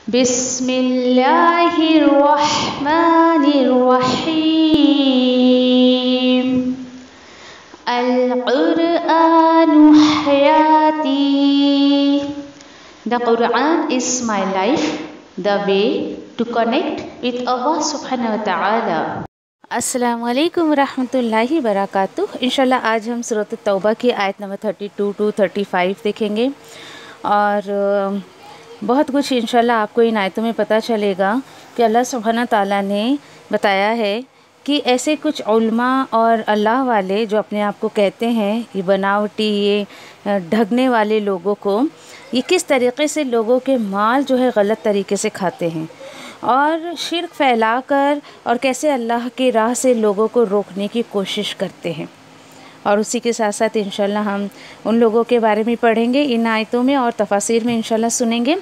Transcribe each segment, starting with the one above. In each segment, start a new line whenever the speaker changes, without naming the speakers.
بسم اللہ الرحمن الرحیم القرآن حیاتی. The Quran is my life, the way to connect with Allah subhanahu wa ta'ala.
السلام علیکم ورحمۃ اللہ وبرکاتہ. انشاءاللہ آج ہم سورۃ التوبہ کی آیت نمبر 32 to 35 دیکھیں گے، اور بہت کچھ انشاءاللہ آپ کو ان آیتوں میں پتہ چلے گا کہ اللہ سبحانہ تعالیٰ نے بتایا ہے کہ ایسے کچھ علماء اور اللہ والے جو اپنے آپ کو کہتے ہیں یہ بناوٹی، یہ ڈھگنے والے لوگوں کو، یہ کس طریقے سے لوگوں کے مال جو ہے غلط طریقے سے کھاتے ہیں اور شرک پھیلا کر، اور کیسے اللہ کی راہ سے لوگوں کو روکنے کی کوشش کرتے ہیں. اور اسی کے ساتھ ساتھ انشاءاللہ ہم ان لوگوں کے بارے میں پڑھیں گے ان آیتوں میں، اور تفاسیر میں انشاءاللہ سنیں گے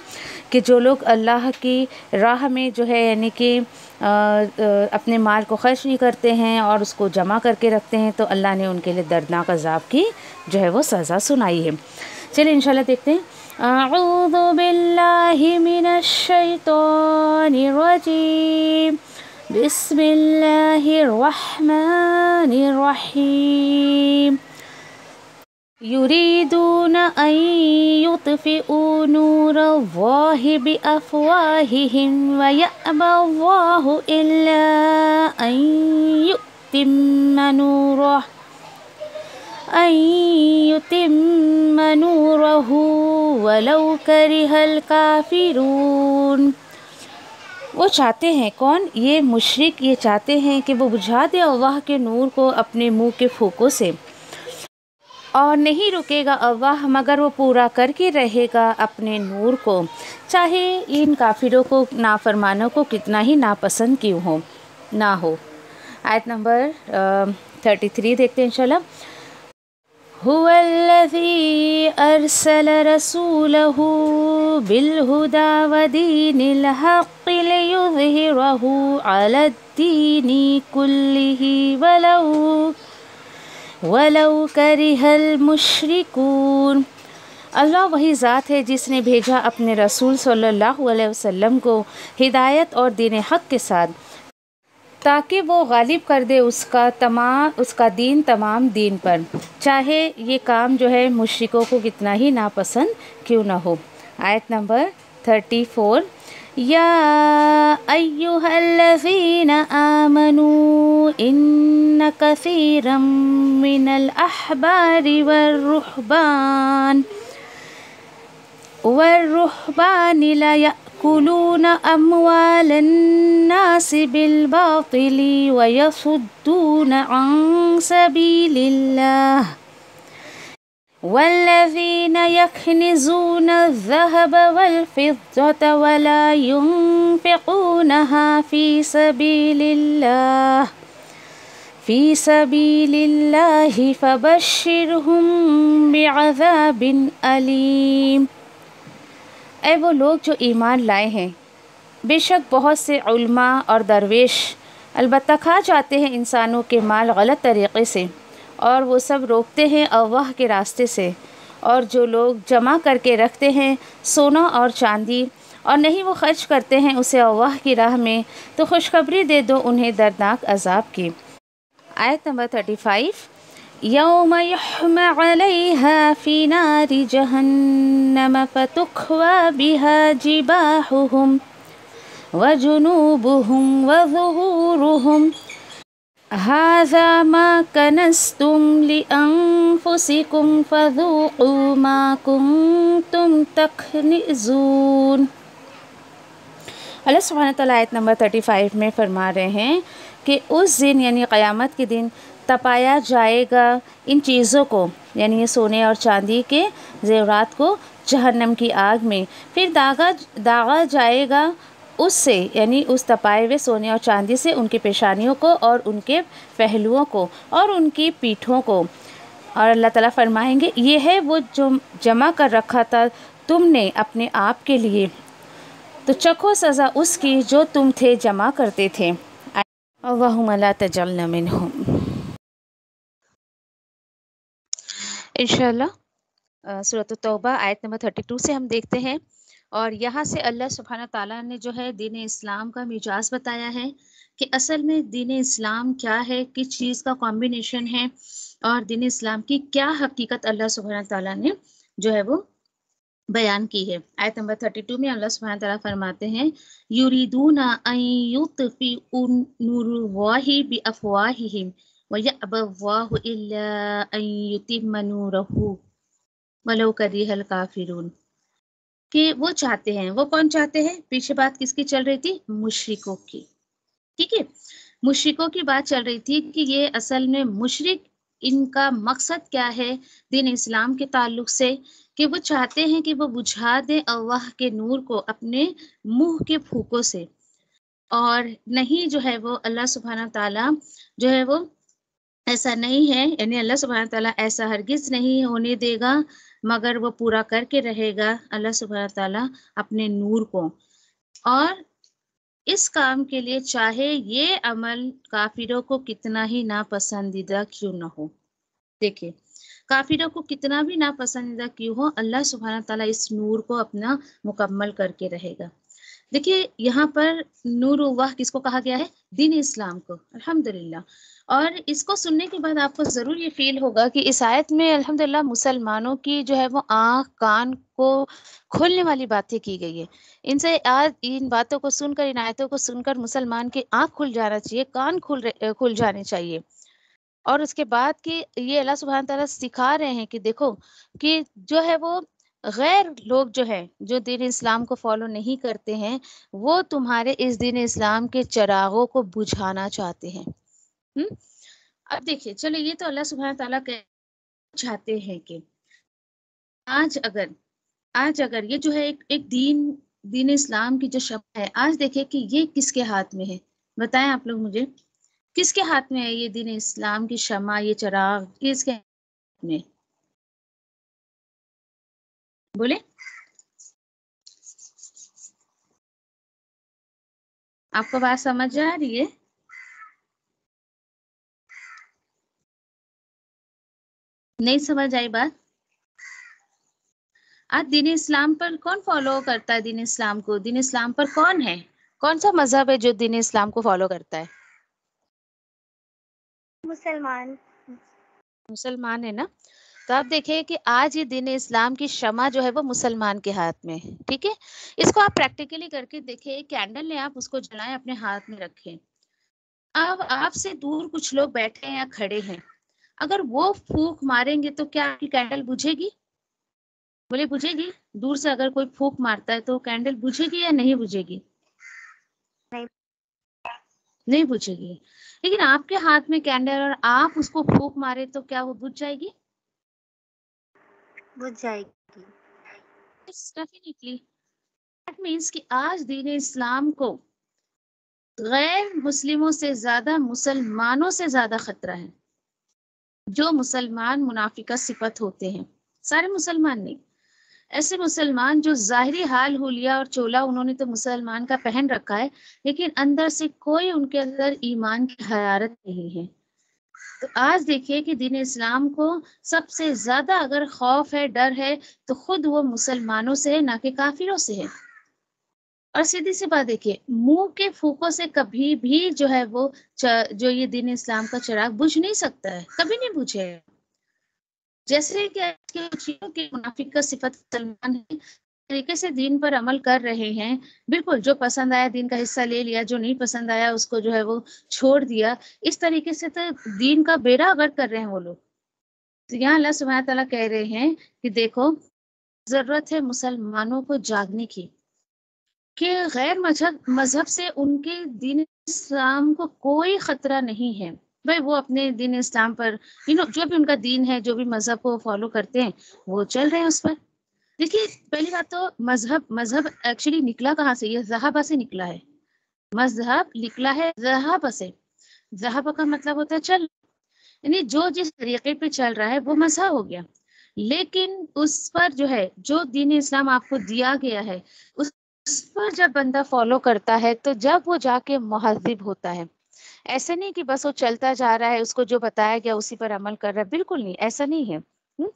کہ جو لوگ اللہ کی راہ میں جو ہے یعنی کہ اپنے مال کو خرچ نہیں کرتے ہیں اور اس کو جمع کر کے رکھتے ہیں، تو اللہ نے ان کے لیے دردناک عذاب کی جو ہے وہ سزا سنائی ہے. چلیے انشاءاللہ دیکھتے ہیں. اعوذ باللہ من الشیطان الرجیم. بسم اللہ الرحمن الرحیم. یریدون ان یطفئوا نور اللہ بافواہہم ویأبی اللہ الا ان یتم نورہ ولو کرہ الکافرون. وہ چاہتے ہیں، کون؟ یہ مشرک یہ چاہتے ہیں کہ وہ بجھا دے اللہ کے نور کو اپنے منہ کے پھوکوں سے، اور نہیں رکے گا اللہ مگر وہ پورا کر کے رہے گا اپنے نور کو، چاہے ان کافروں کو، نافرمانوں کو کتنا ہی ناپسند کیوں نہ ہو. آیت نمبر 33 دیکھتے ہیں انشاءاللہ. هو الذی ارسل رسولہ بالہدی ودین الحق لیظہرہ علی الدین کلہ ولو کرہ المشرکون. اللہ وہی ذات ہے جس نے بھیجا اپنے رسول صلی اللہ علیہ وسلم کو ہدایت اور دین حق کے ساتھ، تاکہ وہ غالب کر دے اس کا دین تمام دین پر، چاہے یہ کام جو ہے مشرکوں کو کتنا ہی ناپسند کیوں نہ ہو. آیت نمبر 34. یا ایہا الذین آمنوا ان کثیرا من الاحبار والرہبان لا یأکلون اموال الناس بالباطل ویصدون عن سبیل اللہ والذین یکنزون الذہب والفضة ولا ينفقونها فی سبیل اللہ فبشرہم بعذاب علیم. اے وہ لوگ جو ایمان لائے ہیں، بے شک بہت سے علماء اور درویش البتہ کھا جاتے ہیں انسانوں کے مال غلط طریقے سے، اور وہ سب روکتے ہیں اللہ کے راستے سے. اور جو لوگ جمع کر کے رکھتے ہیں سونا اور چاندی اور نہیں وہ خرچ کرتے ہیں اسے اللہ کی راہ میں، تو خوشخبری دے دو انہیں دردناک عذاب کی. آیت نمبر 35. یوم یحمى علیہا فی نار جہنم فتکوی بہا جباہہم وجنوبہم وظہورہم ھذا ما کنزتم لانفسکم فذوقوا ما کنتم تکنزون. اللہ سبحانہ تعالیٰ آیت نمبر 35 میں فرما رہے ہیں کہ اس دن یعنی قیامت کے دن تپایا جائے گا ان چیزوں کو، یعنی یہ سونے اور چاندی کے زیورات کو جہنم کی آگ میں، پھر داغا جائے گا اس سے، یعنی اس تپائے ہوئے سونے اور چاندی سے ان کی پیشانیوں کو اور ان کے پہلوؤں کو اور ان کی پیٹھوں کو. اور اللہ تعالیٰ فرمائیں گے یہ ہے وہ جو جمع کر رکھا تھا تم نے اپنے آپ کے لیے، تو چکھو سزا اس کی جو تم تھے جمع کرتے تھے. اللہم لا تجعلنا منہم. انشاءاللہ سورۃ التوبہ آیت نمبر 32 سے ہم دیکھتے ہیں.
اور یہاں سے اللہ سبحانہ تعالیٰ نے جو ہے دین اسلام کا مجاز بتایا ہے کہ اصل میں دین اسلام کیا ہے، کس چیز کا کمبینیشن ہے، اور دین اسلام کی کیا حقیقت اللہ سبحانہ تعالیٰ نے جو ہے وہ بیان کی ہے۔ آیت نمبر 32 میں اللہ سبحانہ تعالیٰ فرماتے ہیں یریدون ان یطفئوا نور اللہ بافواہہم ویأبی اللہ الا ان یتم نورہ ولو کرہ الکافرون، کہ وہ چاہتے ہیں، وہ کون چاہتے ہیں؟ پیچھے بات کس کی چل رہی تھی؟ مشرکوں کی، ٹھیک ہے، مشرکوں کی بات چل رہی تھی کہ یہ اصل میں مشرک، ان کا مقصد کیا ہے دین اسلام کے تعلق سے، کہ وہ چاہتے ہیں کہ وہ بجھا دیں اللہ کے نور کو اپنے منہ کے پھوکوں سے، اور نہیں جو ہے وہ اللہ سبحانہ تعالیٰ جو ہے وہ ایسا نہیں ہے، یعنی اللہ سبحانہ تعالیٰ ایسا ہرگز نہیں ہونے دے گا مگر وہ پورا کر کے رہے گا اللہ سبحانہ تعالیٰ اپنے نور کو، اور اس کام کے لیے چاہے یہ عمل کافروں کو کتنا ہی ناپسندیدہ کیوں نہ ہو۔ دیکھیں، کافروں کو کتنا بھی ناپسندیدہ کیوں ہو، اللہ سبحانہ تعالیٰ اس نور کو اپنا مکمل کر کے رہے گا۔ دیکھیے یہاں پر نور اللہ کس کو کہا گیا ہے؟ دین اسلام کو، الحمدللہ۔ اور اس کو سننے کے بعد آپ کو ضرور یہ فیل ہوگا کہ اس آیت میں الحمدللہ مسلمانوں کی جو ہے وہ آنکھ کان کو کھولنے والی باتیں کی گئی ہے۔ ان سے آج ان باتوں کو سن کر، ان آیتوں کو سن کر مسلمان کی آنکھ کھل جانا چاہیے، کان کھل جانے چاہیے، اور اس کے بعد کہ یہ اللہ سبحانہ تعالیٰ سکھا رہے ہیں کہ دیکھو کہ جو ہے وہ غیر لوگ جو ہیں، جو دین اسلام کو فالو نہیں کرتے ہیں، وہ تمہارے اس دین اسلام کے چراغوں کو بجھانا چاہتے ہیں۔ اب دیکھیے، چلو یہ تو اللہ سبحانہ تعالیٰ چاہتے ہیں کہ آج اگر یہ جو ہے ایک دین اسلام کی جو شمع ہے، آج دیکھیں کہ یہ کس کے ہاتھ میں ہے؟ بتائیں آپ لوگ مجھے، کس کے ہاتھ میں ہے یہ دین اسلام کی شمع، یہ چراغ کس کے ہاتھ میں؟ بولے، آپ کو بات سمجھ آ رہی ہے؟ نہیں سمجھ آئی بات؟ آج دین اسلام پر کون فالو کرتا ہے؟ دین اسلام کو، دین اسلام پر کون ہے؟ کون سا مذہب ہے جو دین اسلام کو فالو کرتا ہے؟ مسلمان ہے نا؟ تو آپ دیکھیں کہ آج یہ دین اسلام کی شمع جو ہے وہ مسلمان کے ہاتھ میں ہے، ٹھیک ہے؟ اس کو آپ پریکٹیکلی کر کے دیکھیں، ایک کینڈل لیں، آپ اس کو جلائیں، اپنے ہاتھ میں رکھیں، اب آپ سے دور کچھ لوگ بیٹھے ہیں یا کھڑے ہیں، اگر وہ پھونک ماریں گے تو کیا آپ کی کینڈل بجھے گی؟ بولے بجھے گی؟ دور سے اگر کوئی پھونک مارتا ہے تو کینڈل بجھے گی یا نہیں بجھے گی؟ نہیں بجھے گی۔ لیکن آپ کے ہاتھ میں کینڈل اور آپ اس کو پھونک مارے تو کیا وہ بجھ جائے گی؟
بجھ جائے گی۔
ڈیفینیٹلی دیٹ مینس کہ آج دین اسلام کو غیر مسلموں سے زیادہ مسلمانوں سے زیادہ خطرہ ہے۔ جو مسلمان منافقہ صفت ہوتے ہیں، سارے مسلمان نہیں، ایسے مسلمان جو ظاہری حال حلیہ اور چولا انہوں نے تو مسلمان کا پہن رکھا ہے، لیکن اندر سے کوئی ان کے اندر ایمان کی حرارت نہیں ہے۔ تو آج دیکھیے کہ دین اسلام کو سب سے زیادہ اگر خوف ہے، ڈر ہے، تو خود وہ مسلمانوں سے ہے، نہ کہ کافروں سے ہے۔ اور سیدھی سی بات دیکھیے، منہ کے پھوکوں سے کبھی بھی جو ہے وہ جو یہ دین اسلام کا چراغ بجھ نہیں سکتا ہے، کبھی نہیں بجھے۔ جیسے کہ آج کے چیزوں کے منافق کا صفت مسلمان ہے، طریقے سے دین پر عمل کر رہے ہیں، بالکل جو پسند آیا دین کا حصہ لے لیا، جو نہیں پسند آیا اس کو جو ہے وہ چھوڑ دیا، اس طریقے سے تو دین کا بیڑا غرق کر رہے ہیں وہ لوگ۔ تو یہاں اللہ سبحانہ تعالیٰ کہہ رہے ہیں کہ دیکھو، ضرورت ہے مسلمانوں کو جاگنے کی، کہ غیر مذہب سے ان کے دین اسلام کو کوئی خطرہ نہیں ہے۔ بھائی وہ اپنے دین اسلام پر جو بھی ان کا دین ہے، جو بھی مذہب کو فالو کرتے ہیں، وہ چل رہے ہیں اس پر۔ دیکھیے پہلی بات تو مذہب ایکچولی نکلا کہاں سے؟ یہ ذہابہ سے نکلا ہے۔ مذہب نکلا ہے ذہابہ سے۔ ذہابہ کا مطلب ہوتا ہے چل، یعنی جو جس طریقے پہ چل رہا ہے وہ مذہب ہو گیا۔ لیکن اس پر جو ہے، جو دین اسلام آپ کو دیا گیا ہے، اس پر جب بندہ فالو کرتا ہے تو جب وہ جا کے مہذب ہوتا ہے۔ ایسے نہیں کہ بس وہ چلتا جا رہا ہے، اس کو جو بتایا گیا اسی پر عمل کر رہا ہے، بالکل نہیں، ایسا نہیں ہے۔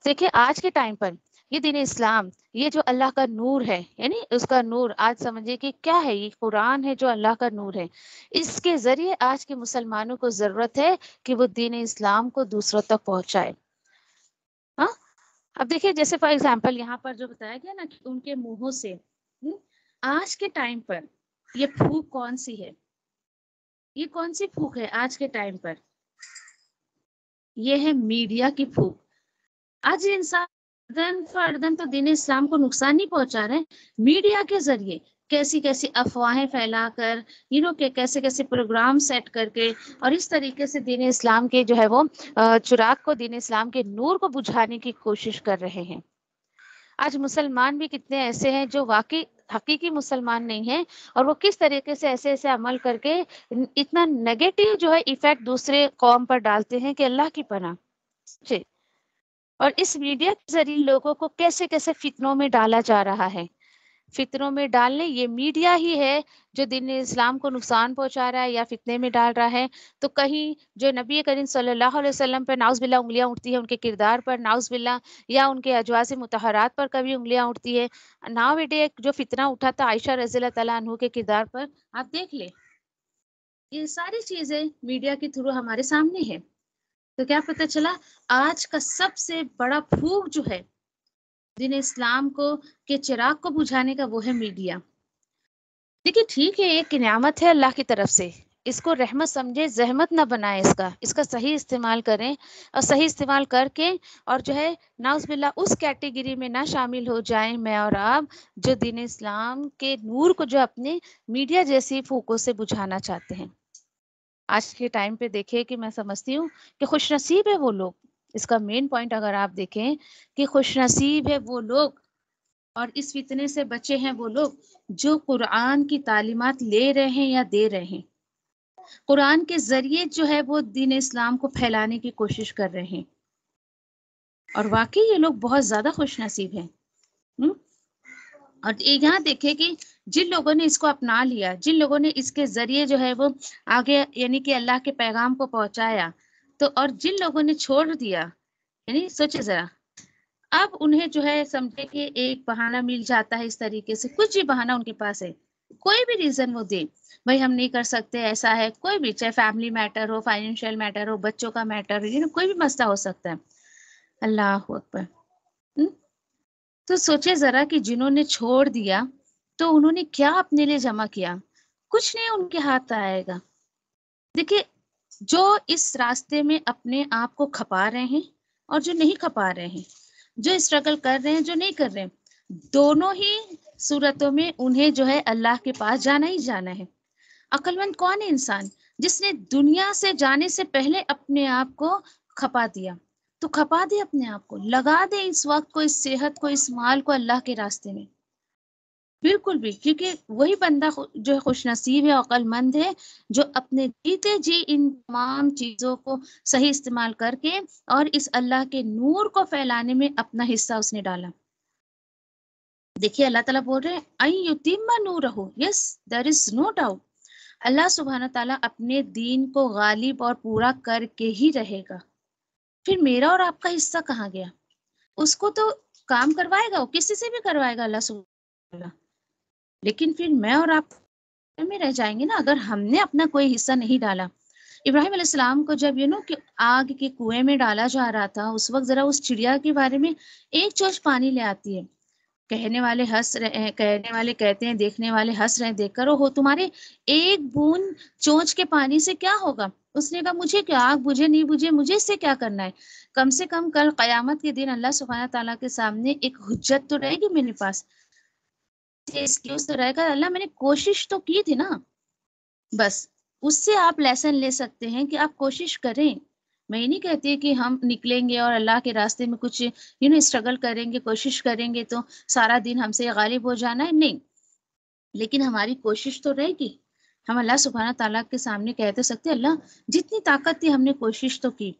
دیکھیں آج کے ٹائم پر
یہ دین اسلام، یہ جو اللہ کا نور ہے، یعنی اس کا نور آج سمجھے کہ کیا ہے، یہ قرآن ہے جو اللہ کا نور ہے، اس کے ذریعے آج کے مسلمانوں کو ضرورت ہے کہ وہ دین اسلام کو دوسروں تک پہنچائے. ہاں، اب دیکھیے جیسے فار ایگزامپل یہاں پر جو بتایا گیا نا کہ ان کے منہوں سے آج کے ٹائم پر یہ پھوک کون سی ہے، یہ کون سی پھوک ہے آج کے ٹائم پر؟ یہ ہے میڈیا کی پھوک. آج انسان فردن فردن تو دین اسلام کو نقصان نہیں پہنچا رہے، میڈیا کے ذریعے کیسی کیسی افواہیں پھیلا کر، کہ کیسے کیسے پروگرام سیٹ کر کے، اور اس طریقے سے دین اسلام کے جو ہے وہ چراغ کو، دین اسلام کے نور کو بجھانے کی کوشش کر رہے ہیں. آج مسلمان بھی کتنے ایسے ہیں جو واقعی حقیقی مسلمان نہیں ہیں، اور وہ کس طریقے سے ایسے ایسے عمل کر کے اتنا نیگیٹو جو ہے ایفیکٹ دوسرے قوم پر ڈالتے ہیں کہ اللہ کی پناہ. جی. اور اس میڈیا کے ذریعے لوگوں کو کیسے کیسے فتنوں میں ڈالا جا رہا ہے. فتنوں میں ڈالنے یہ میڈیا ہی ہے جو دین اسلام کو نقصان پہنچا رہا ہے یا فتنے میں ڈال رہا ہے. تو کہیں جو نبی کریم صلی اللہ علیہ وسلم پر نعوذ باللہ انگلیاں اٹھتی ہیں، ان کے کردار پر نعوذ باللہ، یا ان کے ازواج مطہرات پر کبھی انگلیاں اٹھتی ہے. ناؤ ڈے جو فتنہ اٹھا تھا عائشہ رضی اللہ تعالیٰ عنہ کے کردار پر، آپ دیکھ لیں. یہ ساری چیزیں میڈیا کے تھرو ہمارے سامنے ہے. تو کیا پتہ چلا آج کا سب سے بڑا پھوک جو ہے دین اسلام کو کے چراغ کو بجھانے کا، وہ ہے میڈیا. دیکھیے ٹھیک ہے، ایک نعمت ہے اللہ کی طرف سے، اس کو رحمت سمجھے، زحمت نہ بنائے، اس کا صحیح استعمال کریں، اور صحیح استعمال کر کے اور جو ہے نعوذ باللہ اس کیٹیگری میں نہ شامل ہو جائیں میں اور آپ جو دین اسلام کے نور کو جو اپنے میڈیا جیسی پھوکوں سے بجھانا چاہتے ہیں. آج کے ٹائم پہ دیکھیں کہ میں سمجھتی ہوں کہ خوش نصیب ہے وہ لوگ، اس کا مین پوائنٹ اگر آپ دیکھیں کہ خوش نصیب ہے وہ لوگ اور اس فتنے سے بچے ہیں وہ لوگ جو قرآن کی تعلیمات لے رہے ہیں یا دے رہے ہیں، قرآن کے ذریعے جو ہے وہ دین اسلام کو پھیلانے کی کوشش کر رہے ہیں. اور واقعی یہ لوگ بہت زیادہ خوش نصیب ہیں. اور یہاں دیکھیں کہ جن لوگوں نے اس کو اپنا لیا، جن لوگوں نے اس کے ذریعے جو ہے وہ آگے یعنی کہ اللہ کے پیغام کو پہنچایا، تو اور جن لوگوں نے چھوڑ دیا، یعنی سوچے ذرا، اب انہیں جو ہے سمجھے کہ ایک بہانہ مل جاتا ہے، اس طریقے سے کچھ بھی بہانہ ان کے پاس ہے، کوئی بھی ریزن وہ دے، بھائی ہم نہیں کر سکتے، ایسا ہے، کوئی بھی، چاہے فیملی میٹر ہو، فائنینشیل میٹر ہو، بچوں کا میٹر ہو، کوئی بھی مسئلہ ہو سکتا ہے. اللہ اکبر. تو سوچے ذرا کہ جنہوں نے چھوڑ دیا تو انہوں نے کیا اپنے لیے جمع کیا؟ کچھ نہیں ان کے ہاتھ آئے گا. دیکھیے جو اس راستے میں اپنے آپ کو کھپا رہے ہیں اور جو نہیں کھپا رہے ہیں، جو اسٹرگل کر رہے ہیں، جو نہیں کر رہے ہیں، دونوں ہی صورتوں میں انہیں جو ہے اللہ کے پاس جانا ہی جانا ہے. عقل مند کون ہے انسان جس نے دنیا سے جانے سے پہلے اپنے آپ کو کھپا دیا؟ تو کھپا دے اپنے آپ کو، لگا دے اس وقت کو، اس صحت کو، اس مال کو اللہ کے راستے میں. بالکل بھی، کیونکہ وہی بندہ جو ہے خوش نصیب ہے، عقل مند ہے، جو اپنے جیتے جی ان تمام چیزوں کو صحیح استعمال کر کے اور اس اللہ کے نور کو پھیلانے میں اپنا حصہ اس نے ڈالا. دیکھیے اللہ تعالیٰ بول رہے ہیں اَن یتم نورہ، یس دیر از نو ڈاؤٹ، اللہ سبحانہ تعالیٰ اپنے دین کو غالب اور پورا کر کے ہی رہے گا. پھر میرا اور آپ کا حصہ کہاں گیا؟ اس کو تو کام کروائے گا، وہ کسی سے بھی کروائے گا اللہ سبحانہ تعالیٰ، لیکن پھر میں اور آپ میں رہ جائیں گے نا اگر ہم نے اپنا کوئی حصہ نہیں ڈالا. ابراہیم علیہ السلام کو جب کہ آگ کے کنویں میں ڈالا جا رہا تھا، اس وقت ذرا اس چڑیا کے بارے میں ایک چوچ پانی لے آتی ہے. کہنے والے ہنس رہے، کہنے والے کہتے ہیں، دیکھنے والے ہنس رہے، دیکھ کر ہو تمہارے ایک بوند چونچ کے پانی سے کیا ہوگا؟ اس نے کہا مجھے کیا، آگ بجھے نہیں بجھے مجھے اس سے کیا کرنا ہے، کم سے کم کل قیامت کے دن اللہ سبحانہ تعالیٰ کے سامنے ایک حجت تو رہے گی میرے پاس، ایکسکیوز تو رہے گا، اللہ میں نے کوشش تو کی تھی نا. بس اس سے آپ لیسن لے سکتے ہیں کہ آپ کوشش کریں. میں یہ نہیں کہتی کہ ہم نکلیں گے اور اللہ کے راستے میں کچھ اسٹرگل کریں گے، کوشش کریں گے تو سارا دن ہم سے غالب ہو جانا ہے، نہیں، لیکن ہماری کوشش تو رہے گی. ہم اللہ سبحانہ تعالیٰ کے سامنے کہہ تو سکتے اللہ جتنی طاقت تھی ہم نے کوشش تو کی.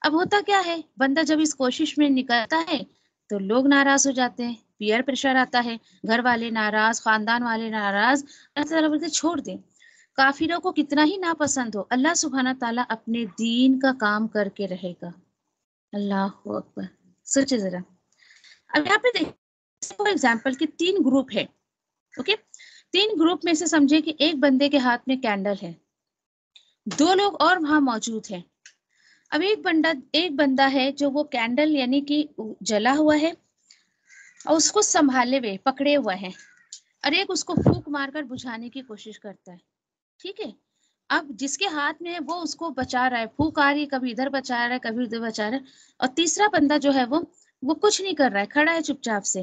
اب ہوتا کیا ہے، بندہ جب اس کوشش میں نکلتا ہے تو لوگ ناراض ہو جاتے ہیں، پیئر پریشر آتا ہے، گھر والے ناراض، خاندان والے ناراض، اللہ تعالیٰ بولتے چھوڑ دیں. کافروں کو کتنا ہی ناپسند ہو، اللہ سبحانہ تعالیٰ اپنے دین کا کام کر کے رہے گا. اللہ اکبر. سوچے ذرا
اب یہاں پہ دیکھیں فار ایگزامپل کہ 3 گروپ ہے، اوکے، 3 گروپ میں سے سمجھے کہ ایک بندے کے ہاتھ میں کینڈل ہے، 2 لوگ اور وہاں موجود ہیں. اب ایک بندہ ہے جو وہ کینڈل یعنی کہ جلا ہوا ہے اور اس کو سنبھالے ہوئے پکڑے ہوا ہے، اور ایک اس کو پھونک مار کر بجھانے کی کوشش کرتا ہے. ٹھیک ہے، اب جس کے ہاتھ میں ہے وہ اس کو بچا رہا ہے، پھونک آ رہی، کبھی ادھر بچا رہا ہے کبھی ادھر بچا رہا ہے، اور تیسرا بندہ جو ہے وہ کچھ نہیں کر رہا ہے، کھڑا ہے چپ چاپ سے،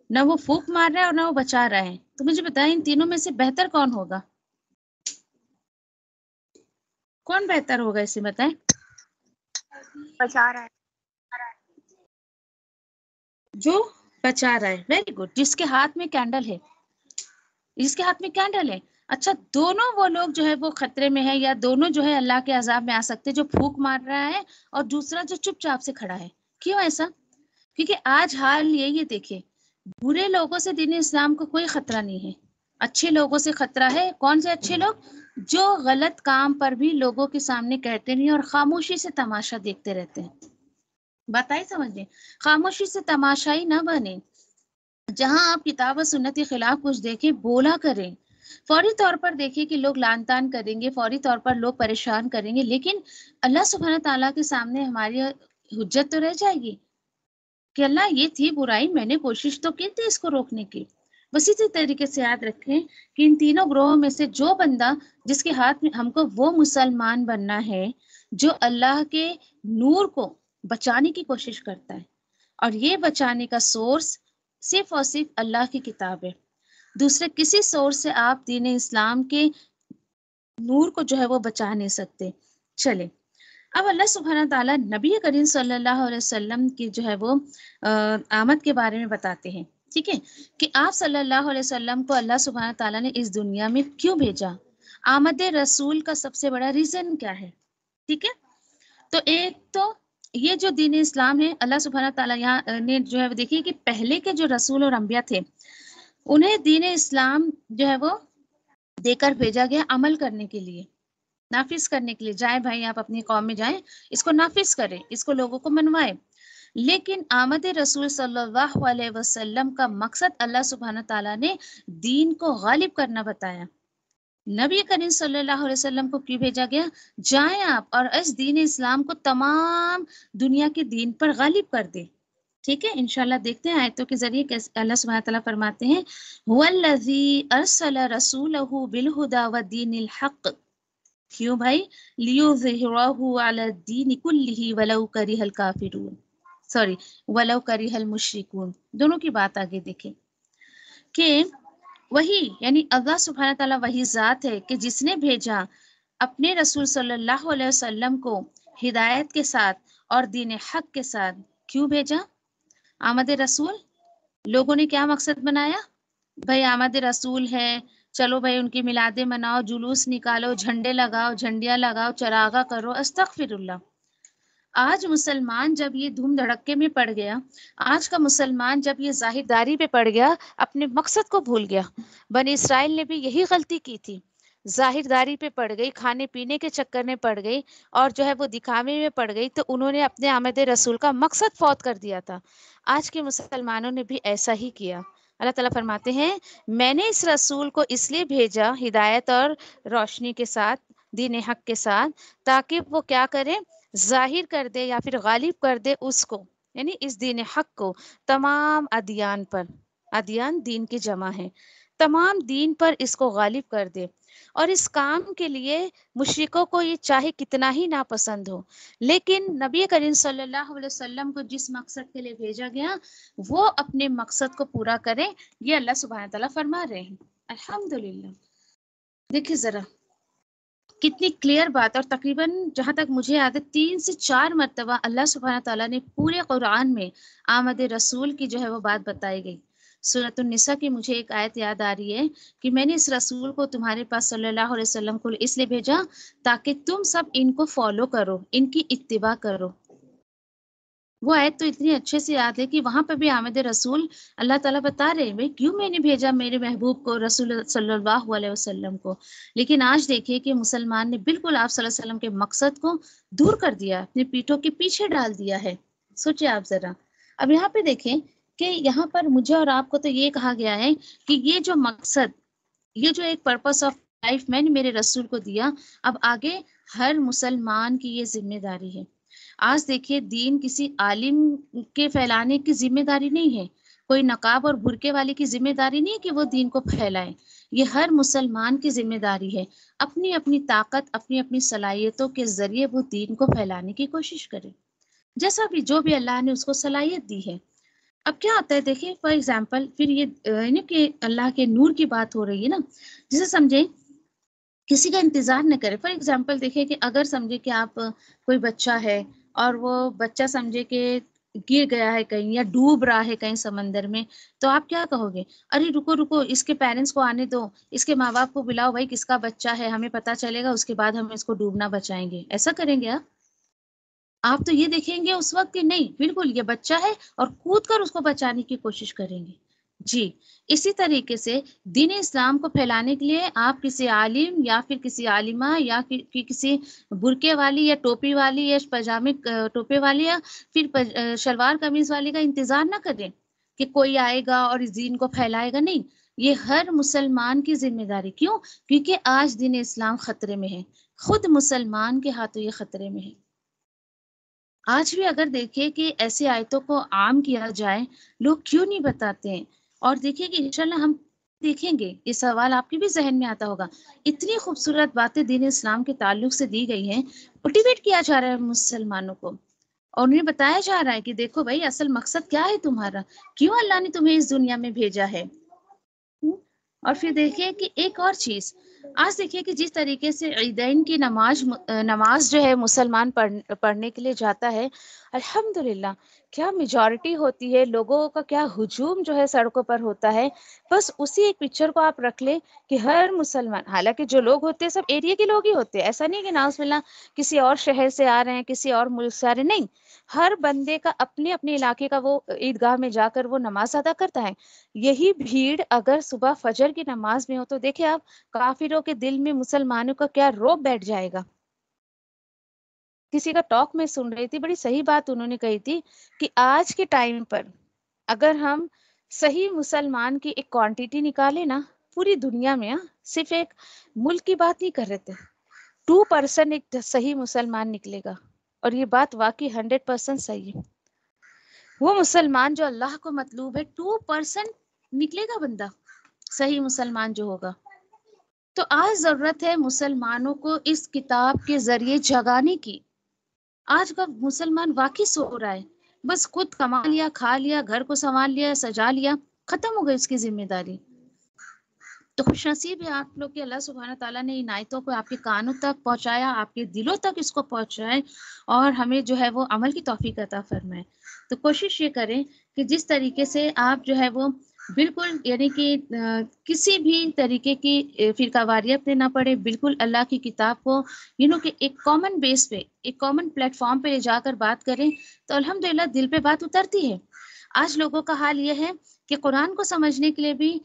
نہ وہ پھونک مار رہا ہے اور نہ وہ بچا رہا ہے. تو مجھے بتائیں ان تینوں میں سے بہتر کون ہوگا؟ کون بہتر ہوگا اسے بتائیں؟
بچا رہا ہے.
جو بچا رہا ہے. Very good. جس کے ہاتھ میں کینڈل ہے، جس کے ہاتھ میں کینڈل ہے. اچھا، دونوں وہ لوگ جو ہے وہ خطرے میں ہے، یا دونوں جو ہے اللہ کے عذاب میں آ سکتے، جو پھونک مار رہا ہے اور دوسرا جو چپ چاپ سے کھڑا ہے. کیوں ایسا؟ کیونکہ آج حال یہ دیکھیں، برے لوگوں سے دین اسلام کو کوئی خطرہ نہیں ہے، اچھے لوگوں سے خطرہ ہے. کون سے اچھے لوگ؟ جو غلط کام پر بھی لوگوں کے سامنے کہتے نہیں اور خاموشی سے تماشا دیکھتے رہتے ہیں. بات آئی سمجھ لیں؟ خاموشی سے تماشائی نہ بنے. جہاں آپ کتاب و سنت کے خلاف کچھ دیکھیں، بولا کریں. فوری طور پر دیکھیں کہ لوگ لعن طعن کریں گے، فوری طور پر لوگ پریشان کریں گے، لیکن اللہ سبحانہ تعالیٰ کے سامنے ہماری حجت تو رہ جائے گی کہ اللہ یہ تھی برائی، میں نے کوشش تو کی تھی اس کو روکنے کی. بس اسی طریقے سے یاد رکھیں کہ ان تینوں گروہوں میں سے جو بندہ جس کے ہاتھ میں، ہم کو وہ مسلمان بننا ہے جو اللہ کے نور کو بچانے کی کوشش کرتا ہے، اور یہ بچانے کا سورس صرف اور صرف اللہ کی کتاب ہے. دوسرے کسی سورس سے آپ دین اسلام کے نور کو جو ہے وہ بچا نہیں سکتے. چلے اب اللہ سبحانہ تعالیٰ نبی کریم صلی اللہ علیہ وسلم کی جو ہے وہ آمد کے بارے میں بتاتے ہیں. ٹھیک ہے، کہ آپ صلی اللہ علیہ وسلم کو اللہ سبحانہ تعالیٰ نے اس دنیا میں کیوں بھیجا، آمد رسول کا سب سے بڑا ریزن کیا ہے. ٹھیک ہے، تو ایک تو یہ جو دین اسلام ہے، اللہ سبحانہ تعالیٰ یہاں نے جو ہے دیکھیے کہ پہلے کے جو رسول اور انبیاء تھے انہیں دین اسلام جو ہے وہ دے کر بھیجا گیا عمل کرنے کے لیے، نافذ کرنے کے لیے. جائیں بھائی آپ اپنی قوم میں جائیں، اس کو نافذ کریں، اس کو لوگوں کو منوائیں. لیکن آمد رسول صلی اللہ علیہ وسلم کا مقصد اللہ سبحانہ تعالیٰ نے دین کو غالب کرنا بتایا. نبی کریم صلی اللہ علیہ وسلم کو کیوں بھیجا گیا؟ جائیں آپ اور اس دین اسلام کو تمام دنیا کے دین پر غالب کر دیں. ٹھیک ہے، انشاءاللہ دیکھتے ہیں آیتوں کے ذریعے کیسے اللہ سبحانہ تعالیٰ فرماتے ہیں هو الذی ارسل رسولہ بالہدی ودین الحق. کیوں بھائی؟ لیظہرہ علی الدین کلہ ولو کرہ الکافرون، ولو کرہ المشرکون. دونوں کی بات آگے دیکھیں کہ وہی یعنی اللہ سبحانہ تعالیٰ وہی ذات ہے کہ جس نے بھیجا اپنے رسول صلی اللہ علیہ وسلم کو ہدایت کے ساتھ اور دین حق کے ساتھ. کیوں بھیجا آمد رسول؟ لوگوں نے کیا مقصد بنایا؟ بھائی آمد رسول ہے، چلو بھائی ان کی میلادیں مناؤ، جلوس نکالو، جھنڈے لگاؤ، جھنڈیاں لگاؤ، چراغا کرو. استغفر اللہ. آج مسلمان جب یہ دھوم دھڑکے میں پڑ گیا، آج کا مسلمان جب یہ ظاہر داری پہ پڑ گیا، اپنے مقصد کو بھول گیا. بنی اسرائیل نے بھی یہی غلطی کی تھی، ظاہر داری پہ پڑ گئی، کھانے پینے کے چکر میں پڑ گئی، اور جو ہے وہ دکھاوے میں پڑ گئی، تو انہوں نے اپنے آمد رسول کا مقصد فوت کر دیا تھا. آج کے مسلمانوں نے بھی ایسا ہی کیا. اللہ تعالیٰ فرماتے ہیں میں نے اس رسول کو اس لیے بھیجا ہدایت اور روشنی کے ساتھ، دین حق کے ساتھ، تاکہ وہ کیا کرے؟ ظاہر کر دے یا پھر غالب کر دے اس کو، یعنی اس دین حق کو تمام ادیان پر. ادیان دین کی جمع ہے، تمام دین پر اس کو غالب کر دے. اور اس کام کے لیے مشرکوں کو یہ چاہے کتنا ہی ناپسند ہو، لیکن نبی کریم صلی اللہ علیہ وسلم کو جس مقصد کے لیے بھیجا گیا وہ اپنے مقصد کو پورا کریں. یہ اللہ سبحانہ تعالیٰ فرما رہے ہیں. الحمدللہ. دیکھیں ذرا کتنی کلیئر بات، اور تقریباً جہاں تک مجھے یاد ہے 3 سے 4 مرتبہ اللہ سبحانہ تعالیٰ نے پورے قرآن میں آمد رسول کی جو ہے وہ بات بتائی گئی. سورۃ النساء کی مجھے ایک آیت یاد آ رہی ہے کہ میں نے اس رسول کو تمہارے پاس صلی اللہ علیہ وسلم کو اس لیے بھیجا تاکہ تم سب ان کو فالو کرو، ان کی اتباع کرو. وہ آیت تو اتنی اچھے سے یاد ہے کہ وہاں پہ بھی آمد رسول اللہ تعالیٰ بتا رہے ہیں بھائی کیوں میں نے بھیجا میرے محبوب کو، رسول صلی اللہ علیہ وسلم کو. لیکن آج دیکھیے کہ مسلمان نے بالکل آپ صلی اللہ علیہ وسلم کے مقصد کو دور کر دیا، اپنے پیٹھوں کے پیچھے ڈال دیا ہے. سوچے آپ ذرا. اب یہاں پہ دیکھیں کہ یہاں پر مجھے اور آپ کو تو یہ کہا گیا ہے کہ یہ جو مقصد، یہ جو ایک پرپس آف لائف میں نے میرے رسول کو دیا، اب آگے ہر مسلمان کی یہ ذمہ داری ہے۔ آج دیکھیے دین کسی عالم کے پھیلانے کی ذمہ داری نہیں ہے، کوئی نقاب اور برقعے والے کی ذمہ داری نہیں ہے کہ وہ دین کو پھیلائے، یہ ہر مسلمان کی ذمہ داری ہے، اپنی اپنی طاقت، اپنی اپنی صلاحیتوں کے ذریعے وہ دین کو پھیلانے کی کوشش کرے، جیسا بھی جو بھی اللہ نے اس کو صلاحیت دی ہے۔ اب کیا ہوتا ہے دیکھیں فار ایگزامپل، پھر یہ کہ اللہ کے نور کی بات ہو رہی ہے نا، جسے سمجھیں کسی کا انتظار نہ کرے۔ فار ایگزامپل دیکھیں کہ اگر سمجھے کہ آپ کوئی بچہ ہے اور وہ بچہ سمجھے کہ گر گیا ہے کہیں یا ڈوب رہا ہے کہیں سمندر میں، تو آپ کیا کہو گے؟ ارے رکو رکو، اس کے پیرنٹس کو آنے دو، اس کے ماں باپ کو بلاؤ، بھائی کس کا بچہ ہے، ہمیں پتہ چلے گا، اس کے بعد ہم اس کو ڈوبنا بچائیں گے۔ ایسا کریں گے آپ تو یہ دیکھیں گے اس وقت کہ نہیں، بالکل یہ بچہ ہے اور کود کر اس کو بچانے کی کوشش کریں گے۔ جی اسی طریقے سے دین اسلام کو پھیلانے کے لیے آپ کسی عالم یا پھر کسی عالمہ یا کسی برقعے والی یا ٹوپی والی یا پاجامے ٹوپے والی یا پھر شلوار قمیض والی کا انتظار نہ کریں کہ کوئی آئے گا اور اس دین کو پھیلائے گا۔ نہیں، یہ ہر مسلمان کی ذمہ داری۔ کیوں؟ کیونکہ آج دین اسلام خطرے میں ہے، خود مسلمان کے ہاتھوں یہ خطرے میں ہے۔ آج بھی اگر دیکھیں کہ ایسی آیتوں کو عام کیا جائے، لوگ کیوں نہیں بتاتے ہیں؟ اور دیکھیں کہ انشاءاللہ ہم دیکھیں گے، یہ سوال آپ کے بھی ذہن میں آتا ہوگا، اتنی خوبصورت باتیں دین اسلام کے تعلق سے دی گئی ہیں، موٹیویٹ کیا جا رہا ہے مسلمانوں کو، اور انہیں بتایا جا رہا ہے کہ دیکھو بھائی اصل مقصد کیا ہے تمہارا، کیوں اللہ نے تمہیں اس دنیا میں بھیجا ہے۔ اور پھر دیکھیں کہ ایک اور چیز، آج دیکھیں کہ جس طریقے سے عیدین کی نماز جو ہے مسلمان پڑھنے کے لیے جاتا ہے، الحمدللہ کیا میجورٹی ہوتی ہے، لوگوں کا کیا ہجوم جو ہے سڑکوں پر ہوتا ہے۔ بس اسی ایک پکچر کو آپ رکھ لیں کہ ہر مسلمان، حالانکہ جو لوگ ہوتے ہیں سب ایریا کے لوگ ہی ہوتے ہیں، ایسا نہیں کہ ناؤز باللہ کسی اور شہر سے آ رہے ہیں، کسی اور ملک سے آ رہے ہیں، نہیں، ہر بندے کا اپنے اپنے علاقے کا وہ عیدگاہ میں جا کر وہ نماز ادا کرتا ہے۔ یہی بھیڑ اگر صبح فجر کی نماز میں ہو تو دیکھیں آپ کافروں کے دل میں مسلمانوں کا کیا روب بیٹھ جائے گا۔ کسی کا ٹاک میں سن رہی تھی، بڑی صحیح بات انہوں نے کہی تھی کہ آج کے ٹائم پر اگر ہم صحیح مسلمان کی ایک کوانٹیٹی نکالے نا پوری دنیا میں، صرف ایک ملک کی بات نہیں کر رہے تھے، 2% ایک صحیح مسلمان نکلے گا، اور یہ بات واقعی 100% صحیح ہے۔ وہ مسلمان جو اللہ کو مطلوب ہے، 2% نکلے گا بندہ صحیح مسلمان جو ہوگا۔ تو آج ضرورت ہے مسلمانوں کو اس کتاب کے ذریعے جگانے کی۔ آج کا مسلمان واقعی سو رہا ہے، بس خود کما لیا، کھا لیا، گھر کو سنبھال لیا، سجا لیا، ختم ہو گئی اس کی ذمہ داری۔ تو خوش نصیب ہے آپ لوگ کہ اللہ سبحانہ تعالیٰ نے ان آیتوں کو آپ کے کانوں تک پہنچایا، آپ کے دلوں تک اس کو پہنچائے، اور ہمیں جو ہے وہ عمل کی توفیق عطا فرمائے۔ تو کوشش یہ کریں کہ جس طریقے سے آپ جو ہے وہ بالکل یعنی کہ کسی بھی طریقے کی فرقہ واریت میں نہ پڑے، بالکل اللہ کی کتاب کو کہ ایک کامن بیس پہ، ایک کامن پلیٹ فارم پہ لے جا کر بات کریں تو الحمدللہ دل پہ بات اترتی ہے۔ آج لوگوں کا حال یہ ہے کہ قرآن کو سمجھنے کے لیے بھی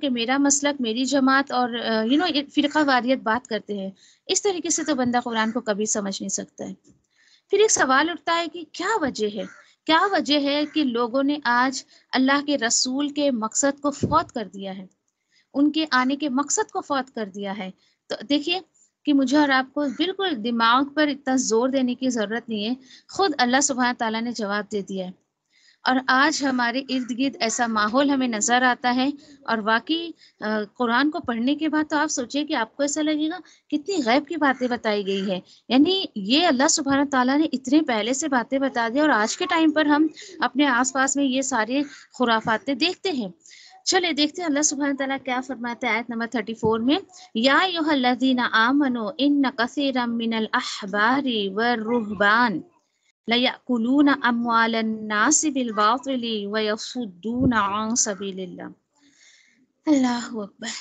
کہ میرا مسلک، میری جماعت اور فرقہ واریت بات کرتے ہیں، اس طریقے سے تو بندہ قرآن کو کبھی سمجھ نہیں سکتا ہے۔ پھر ایک سوال اٹھتا ہے کہ کیا وجہ ہے کہ لوگوں نے آج اللہ کے رسول کے مقصد کو فوت کر دیا ہے، ان کے آنے کے مقصد کو فوت کر دیا ہے۔ تو دیکھیے کہ مجھے اور آپ کو بالکل دماغ پر اتنا زور دینے کی ضرورت نہیں ہے، خود اللہ سبحانہ تعالیٰ نے جواب دے دیا ہے۔ اور آج ہمارے ارد گرد ایسا ماحول ہمیں نظر آتا ہے، اور واقعی قرآن کو پڑھنے کے بعد تو آپ سوچیں کہ آپ کو ایسا لگے گا کتنی غیب کی باتیں بتائی گئی ہے، یعنی یہ اللہ سبحانہ تعالیٰ نے اتنے پہلے سے باتیں بتا دی، اور آج کے ٹائم پر ہم اپنے آس پاس میں یہ سارے خرافاتیں دیکھتے ہیں۔ چلے دیکھتے ہیں اللہ سبحانہ تعالیٰ کیا فرماتے ہیں آیت نمبر 34 میں، یا ایھا الذین آمنوا ان کثیرا من الاحبار والرہبان لَيَأْكُلُونَ أَمْوَالَ النَّاسِ بِالْبَاطِلِ وَيَصُدُّونَ عَنْ سَبِيلِ اللَّهِ۔ اللہ اکبر۔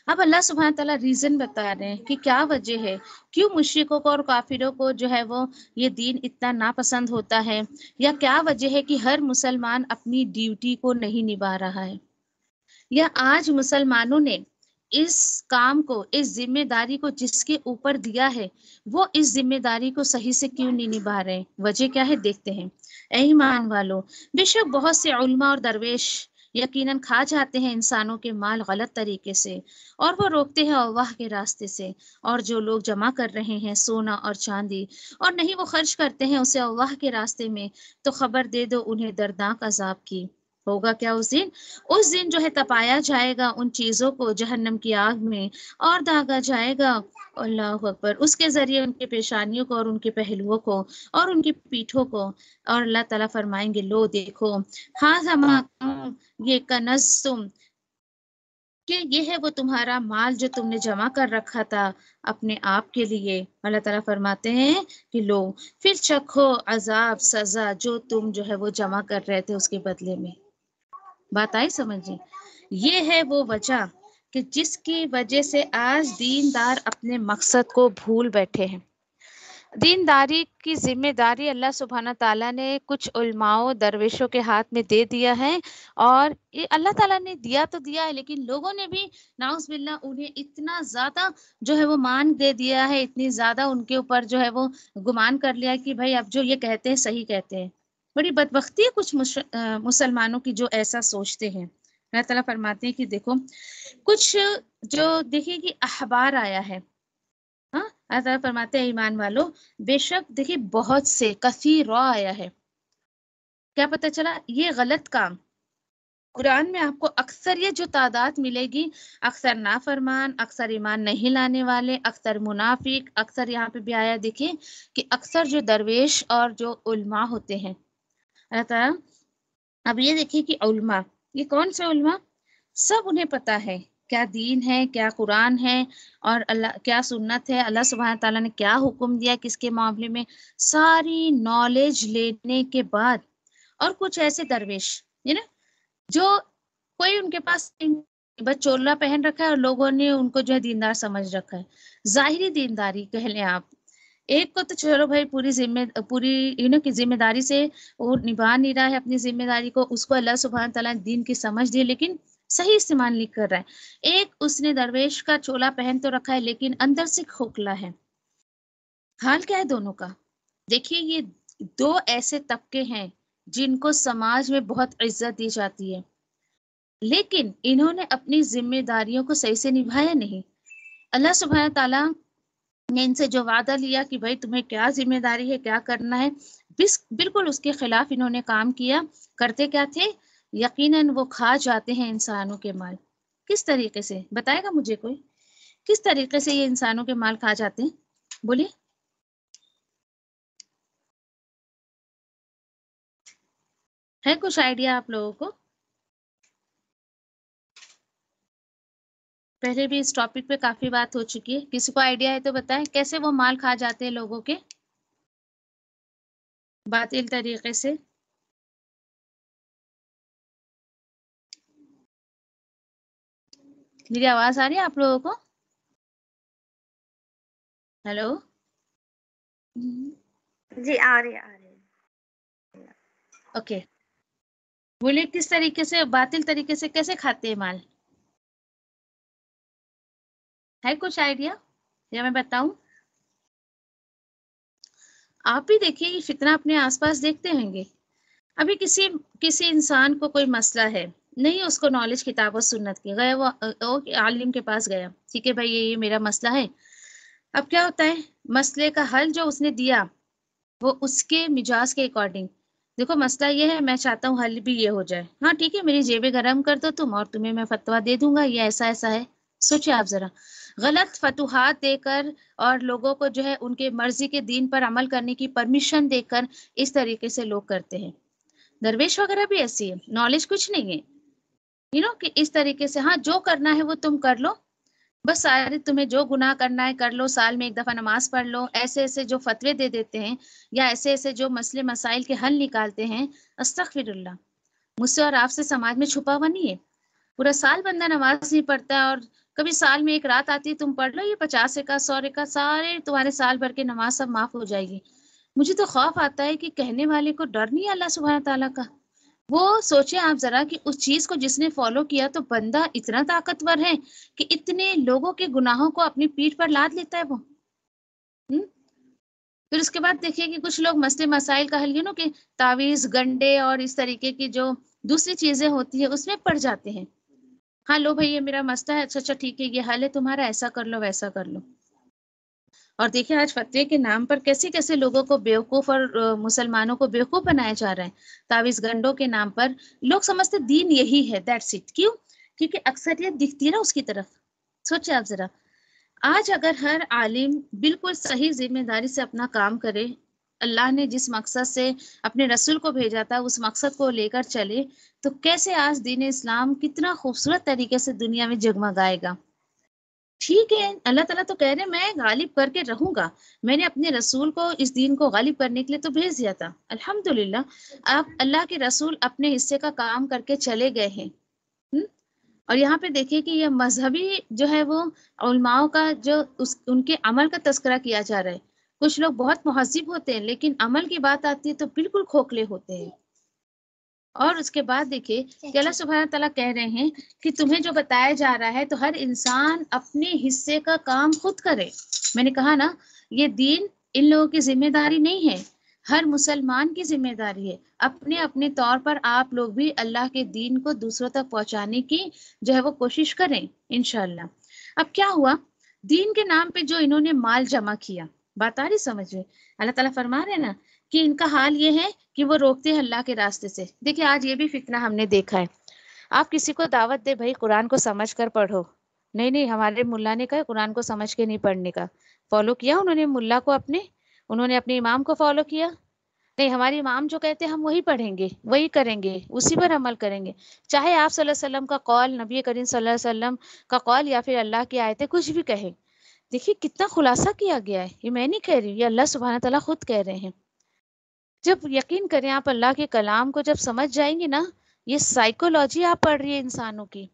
اب اللہ سبحانہ تعالیٰ ریزن بتا رہے ہیں کہ کیا وجہ ہے، کیوں مشرکوں کو اور کافروں کو جو ہے وہ یہ دین اتنا ناپسند ہوتا ہے، یا کیا وجہ ہے کہ ہر مسلمان اپنی ڈیوٹی کو نہیں نبھا رہا ہے، یا آج مسلمانوں نے اس کام کو، اس ذمہ داری کو جس کے اوپر دیا ہے، وہ اس ذمہ داری کو صحیح سے کیوں نہیں نبھا رہے؟ وجہ کیا ہے دیکھتے ہیں۔ اے ایمان والو، بے شک بہت سے علماء اور درویش یقیناً کھا جاتے ہیں انسانوں کے مال غلط طریقے سے، اور وہ روکتے ہیں اللہ کے راستے سے، اور جو لوگ جمع کر رہے ہیں سونا اور چاندی اور نہیں وہ خرچ کرتے ہیں اسے اللہ کے راستے میں، تو خبر دے دو انہیں دردناک عذاب کی۔ ہوگا کیا اس دن؟ اس دن جو ہے تپایا جائے گا ان چیزوں کو جہنم کی آگ میں، اور داغا جائے گا، اللہ اکبر، اس کے ذریعے ان کے پیشانیوں کو اور ان کے پہلوؤں کو اور ان کی پیٹھوں کو، اور اللہ تعالیٰ فرمائیں گے لو دیکھو، ہاں ہما یہ کنز تم، کہ یہ ہے وہ تمہارا مال جو تم نے جمع کر رکھا تھا اپنے آپ کے لیے۔ اللہ تعالیٰ فرماتے ہیں کہ لو پھر چکھو عذاب سزا جو تم جو ہے وہ جمع کر رہے تھے اس کے بدلے میں۔ بات آئی سمجھیں؟ یہ ہے وہ وجہ کہ جس کی وجہ سے آج دیندار اپنے مقصد کو بھول بیٹھے ہیں۔ دینداری کی ذمہ داری اللہ سبحانہ تعالیٰ نے کچھ علماء و درویشوں کے ہاتھ میں دے دیا ہے، اور یہ اللہ تعالیٰ نے دیا تو دیا ہے، لیکن لوگوں نے بھی نعوذ باللہ انہیں اتنا زیادہ جو ہے وہ مان دے دیا ہے، اتنی زیادہ ان کے اوپر جو ہے وہ گمان کر لیا کہ بھائی اب جو یہ کہتے ہیں صحیح کہتے ہیں۔ بڑی بدبختی ہے کچھ مسلمانوں کی جو ایسا سوچتے ہیں۔ اللہ تعالیٰ فرماتے ہیں کہ دیکھو کچھ جو دیکھیے کہ اخبار آیا ہے، ہاں اللہ تعالیٰ فرماتے ہیں ایمان والو، بے شک دیکھیے بہت سے کثیر آیا ہے، کیا پتہ چلا یہ غلط کام۔ قرآن میں آپ کو اکثر یہ جو تعداد ملے گی، اکثر نافرمان، اکثر ایمان نہیں لانے والے، اکثر منافق، اکثر یہاں پہ بھی آیا دیکھیں کہ اکثر جو درویش اور جو علماء ہوتے ہیں۔ اللہ تعالیٰ اب یہ دیکھیں کہ علماء، یہ کون سے علماء؟ سب انہیں پتا ہے کیا دین ہے، کیا قرآن ہے، اور اللہ کیا سنت ہے، اللہ سبحانہ تعالیٰ نے کیا حکم دیا کس کے معاملے میں، ساری نالج لینے کے بعد، اور کچھ ایسے درویش جو کوئی ان کے پاس بس چولہ پہن رکھا ہے اور لوگوں نے ان کو جو ہے دیندار سمجھ رکھا ہے، ظاہری دینداری کہہ لیں آپ۔ ایک کو تو چلو بھائی پوری کی ذمہ داری سے وہ نبھا نہیں رہا ہے اپنی ذمہ داری کو، اس کو اللہ سبحانہ تعالیٰ نے دین کی سمجھ دی لیکن صحیح استعمال نہیں کر رہا ہے۔ ایک اس نے درویش کا چولا پہن تو رکھا ہے لیکن اندر سے کھوکھلا ہے۔ حال کیا ہے دونوں کا؟ دیکھیے یہ دو ایسے طبقے ہیں جن کو سماج میں بہت عزت دی جاتی ہے، لیکن انہوں نے اپنی ذمہ داریوں کو صحیح سے نبھایا نہیں۔ اللہ سبحانہ تعالیٰ نے ان سے جو وعدہ لیا کہ بھائی تمہیں کیا ذمہ داری ہے، کیا کرنا ہے، بالکل اس کے خلاف انہوں نے کام کیا۔ کرتے کیا تھے؟ یقیناً وہ کھا جاتے ہیں انسانوں کے مال۔ کس طریقے سے بتائے گا مجھے کوئی؟ کس طریقے سے یہ انسانوں کے مال کھا جاتے ہیں؟ بولیے۔ ہے کچھ آئیڈیا آپ لوگوں کو؟ پہلے بھی اس ٹاپک پہ کافی بات ہو چکی ہے، کسی کو آئیڈیا ہے تو بتائیں کیسے وہ مال کھا جاتے ہیں لوگوں کے باطل طریقے سے۔ میری آواز آ رہی ہے آپ لوگوں کو؟ ہیلو؟
جی آ رہی
اوکے، بولے کس طریقے سے باطل طریقے سے کیسے کھاتے ہیں مال؟ ہے کچھ آئیڈیا یا میں بتاؤں؟ آپ بھی دیکھیے یہ فتنہ اپنے آس پاس دیکھتے ہوں گے۔ ابھی کسی انسان کو کوئی مسئلہ ہے، نہیں اس کو نالج کتاب و سنت کی، گیا وہ عالم کے پاس گیا، ٹھیک ہے بھائی یہ میرا مسئلہ ہے۔ اب کیا ہوتا ہے، مسئلے کا حل جو اس نے دیا وہ اس کے مزاج کے اکارڈنگ، دیکھو مسئلہ یہ ہے میں چاہتا ہوں حل بھی یہ ہو جائے، ہاں ٹھیک ہے میری جیبیں گرم کر دو تم اور تمہیں میں فتویٰ دے دوں گا یہ ایسا ایسا ہے۔ سوچے آپ ذرا، غلط فتوحات دے کر اور لوگوں کو جو ہے ان کے مرضی کے دین پر عمل کرنے کی پرمیشن دے کر اس طریقے سے لوگ کرتے ہیں۔ درویش وغیرہ بھی ایسی ہے، نالج کچھ نہیں ہے، کہ اس طریقے سے ہاں جو کرنا ہے وہ تم کر لو، بس سارے تمہیں جو گناہ کرنا ہے کر لو، سال میں ایک دفعہ نماز پڑھ لو، ایسے ایسے جو فتوے دے دیتے ہیں یا ایسے ایسے جو مسئلے مسائل کے حل نکالتے ہیں، استغفر اللہ، مجھ سے اور آپ سے سماج میں چھپا ہوا نہیں ہے۔ پورا سال بندہ نماز نہیں پڑھتا ہے اور کبھی سال میں ایک رات آتی ہے تم پڑھ لو یہ 50 کا 100 کا، سارے تمہارے سال بھر کے نماز سب معاف ہو جائے گی۔ مجھے تو خوف آتا ہے کہ کہنے والے کو ڈر نہیں ہے اللہ سبحانہ تعالیٰ کا، وہ سوچیں آپ ذرا کہ اس چیز کو جس نے فالو کیا تو بندہ اتنا طاقتور ہے کہ اتنے لوگوں کے گناہوں کو اپنی پیٹھ پر لاد لیتا ہے وہ. پھر اس کے بعد دیکھیے کہ کچھ لوگ مسئلے مسائل کا حل کہ تعویذ گنڈے اور اس طریقے کی جو دوسری چیزیں ہوتی ہیں اس میں پڑ جاتے ہیں. ہاں لو بھائی یہ میرا مسئلہ ہے، اچھا ٹھیک ہے یہ حل ہے تمہارا، ایسا کر لو ویسا کر لو. اور دیکھیں آج فتوے کے نام پر کیسے کیسے لوگوں کو بیوقوف اور مسلمانوں کو بیوقوف بنایا جا رہا ہے. تعویذ گنڈوں کے نام پر لوگ سمجھتے دین یہی ہے، دیٹس اٹ. کیوں؟ کیونکہ اکثریت دکھتی ہے نا اس کی طرف. سوچے آپ ذرا، آج اگر ہر عالم بالکل صحیح ذمہ داری سے اپنا کام کرے، اللہ نے جس مقصد سے اپنے رسول کو بھیجا تھا اس مقصد کو لے کر چلے، تو کیسے آج دین اسلام کتنا خوبصورت طریقے سے دنیا میں جگمگائے گا. ٹھیک ہے، اللہ تعالیٰ تو کہہ رہے میں غالب کر کے رہوں گا، میں نے اپنے رسول کو اس دین کو غالب کرنے کے لیے تو بھیج دیا تھا. الحمدللہ آپ اللہ کے رسول اپنے حصے کا کام کر کے چلے گئے ہیں. اور یہاں پہ دیکھیے کہ یہ مذہبی جو ہے وہ علماؤں کا جو ان کے عمل کا تذکرہ کیا جا رہا ہے. کچھ لوگ بہت مہذب ہوتے ہیں لیکن عمل کی بات آتی ہے تو بالکل کھوکھلے ہوتے ہیں. اور اس کے بعد دیکھیے کہ اللہ سبحانہ تعالیٰ کہہ رہے ہیں کہ تمہیں جو بتایا جا رہا ہے تو ہر انسان اپنے حصے کا کام خود کرے. میں نے کہا نا یہ دین ان لوگوں کی ذمہ داری نہیں ہے، ہر مسلمان کی ذمہ داری ہے. اپنے اپنے طور پر آپ لوگ بھی اللہ کے دین کو دوسروں تک پہنچانے کی جو ہے وہ کوشش کریں انشاءاللہ. اب کیا ہوا، دین کے نام پہ جو انہوں نے مال جمع کیا، بات آ رہی سمجھ میں؟ اللہ تعالیٰ فرما رہے ہیں نا کہ ان کا حال یہ ہے کہ وہ روکتے ہیں اللہ کے راستے سے. دیکھیں آج یہ بھی فتنہ ہم نے دیکھا ہے. آپ کسی کو دعوت دے بھائی قرآن کو سمجھ کر پڑھو، نہیں ہمارے ملا نے کہا قرآن کو سمجھ کے نہیں پڑھنے کا. فالو کیا انہوں نے ملا کو انہوں نے اپنے امام کو فالو کیا؟ نہیں، ہمارے امام جو کہتے ہیں ہم وہی پڑھیں گے، وہی کریں گے، اسی پر عمل کریں گے، چاہے آپ صلی اللہ علیہ وسلم کا قول، نبی کریم صلی اللہ علیہ وسلم کا قول یا پھر اللہ کی آیتیں کچھ بھی کہیں. دیکھیے کتنا خلاصہ کیا گیا ہے. یہ میں نہیں کہہ رہی، یہ اللہ سبحانہ تعالیٰ خود کہہ رہے ہیں. جب یقین کریں آپ اللہ کے کلام کو جب سمجھ جائیں گے نا، یہ سائیکولوجی آپ پڑھ رہی ہے انسانوں کی.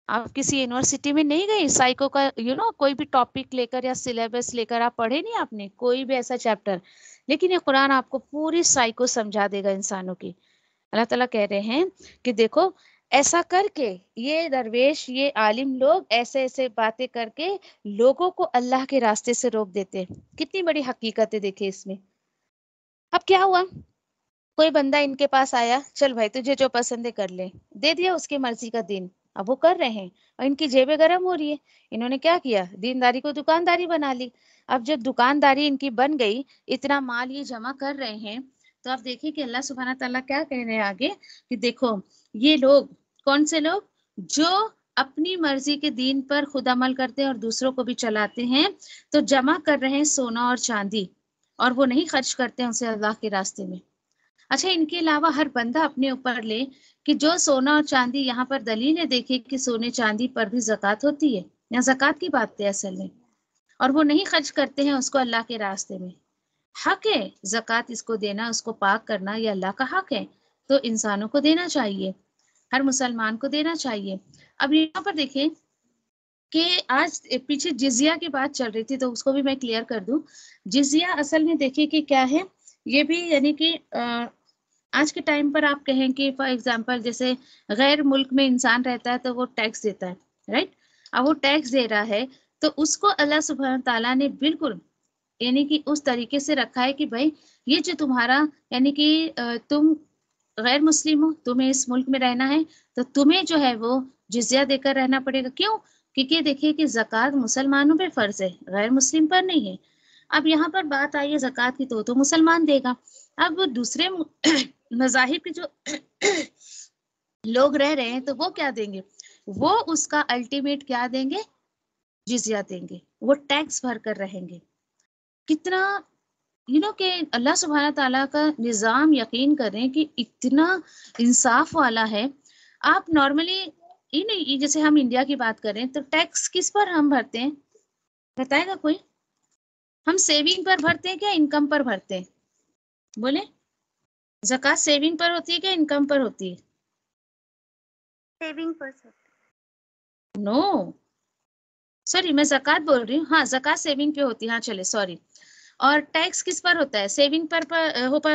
آپ کسی یونیورسٹی میں نہیں گئی سائیکو کا کوئی بھی ٹاپک لے کر یا سلیبس لے کر آپ پڑھے نہیں آپ نے کوئی بھی ایسا چیپٹر، لیکن یہ قرآن آپ کو پوری سائیکو سمجھا دے گا انسانوں کی. اللہ تعالیٰ کہہ رہے ہیں کہ دیکھو ایسا کر کے یہ درویش، یہ عالم لوگ ایسے ایسے باتیں کر کے لوگوں کو اللہ کے راستے سے روک دیتے. کتنی بڑی حقیقت ہے دیکھیں اس میں. اب کیا ہوا، کوئی بندہ ان کے پاس آیا، چل بھائی تجھے جو پسند ہے کر لے، دے دیا اس کی مرضی کا دین. اب وہ کر رہے ہیں اور ان کی جیبیں گرم ہو رہی ہے. انہوں نے کیا کیا، دینداری کو دکانداری بنا لی. اب جب دکانداری ان کی بن گئی، اتنا مال یہ جمع کر رہے ہیں، تو آپ دیکھیں کہ اللہ سبحانہ تعالیٰ کیا کہہ رہے ہیں آگے کہ دیکھو یہ لوگ کون سے لوگ جو اپنی مرضی کے دین پر خود عمل کرتے ہیں اور دوسروں کو بھی چلاتے ہیں، تو جمع کر رہے ہیں سونا اور چاندی اور وہ نہیں خرچ کرتے ہیں اسے اللہ کے راستے میں. اچھا ان کے علاوہ ہر بندہ اپنے اوپر لے کہ جو سونا اور چاندی، یہاں پر دلیل ہے دیکھیں کہ سونے چاندی پر بھی زکوٰۃ ہوتی ہے، یہاں زکوٰۃ کی بات ہے اصل میں، اور وہ نہیں خرچ کرتے ہیں اس کو اللہ کے راستے میں. حق ہے زکوٰۃ اس کو دینا، اس کو پاک کرنا، یہ اللہ کا حق ہے، تو انسانوں کو دینا چاہیے، ہر مسلمان کو دینا چاہیے. اب یہاں پر دیکھیں کہ آج پیچھے جزیہ کی بات چل رہی تھی تو اس کو بھی میں کلیئر کر دوں. جزیہ اصل میں دیکھیں کہ کیا ہے، یہ بھی یعنی کہ آج کے ٹائم پر آپ کہیں کہ فار ایگزامپل جیسے غیر ملک میں انسان رہتا ہے تو وہ ٹیکس دیتا ہے، رائٹ؟ اب وہ ٹیکس دے رہا ہے تو اس کو اللہ سبحانہ تعالیٰ نے بالکل یعنی کہ اس طریقے سے رکھا ہے کہ بھائی یہ جو تمہارا یعنی کہ تم غیر مسلم ہو، تمہیں اس ملک میں رہنا ہے تو تمہیں جو ہے وہ جزیہ دے کر رہنا پڑے گا. کیوں؟ کیونکہ دیکھیے کہ زکوٰۃ مسلمانوں پہ فرض ہے، غیر مسلم پر نہیں ہے. اب یہاں پر بات آئی ہے زکوٰۃ کی تو مسلمان دے گا. اب دوسرے مذاہب کے جو لوگ رہ رہے ہیں تو وہ کیا دیں گے، وہ اس کا الٹیمیٹ کیا دیں گے، جزیہ دیں گے، وہ ٹیکس بھر کر رہیں گے. کتنا کہ اللہ سبحانہ تعالیٰ کا نظام یقین کریں کہ اتنا انصاف والا ہے. آپ نارملی جیسے ہم انڈیا کی بات کریں تو ٹیکس کس پر ہم بھرتے ہیں، بتائے گا کوئی؟ ہم سیونگ پر بھرتے ہیں کیا انکم پر بھرتے ہیں؟ بولے زکوٰۃ سیونگ پر ہوتی ہے کیا انکم پر ہوتی ہے؟
سیونگ پر سر.
نو سوری میں زکوٰۃ بول رہی ہوں. ہاں زکوٰۃ سیونگ پہ ہوتی ہے، ہاں چلے سوری. اور ٹیکس کس پر ہوتا ہے، سیونگ پر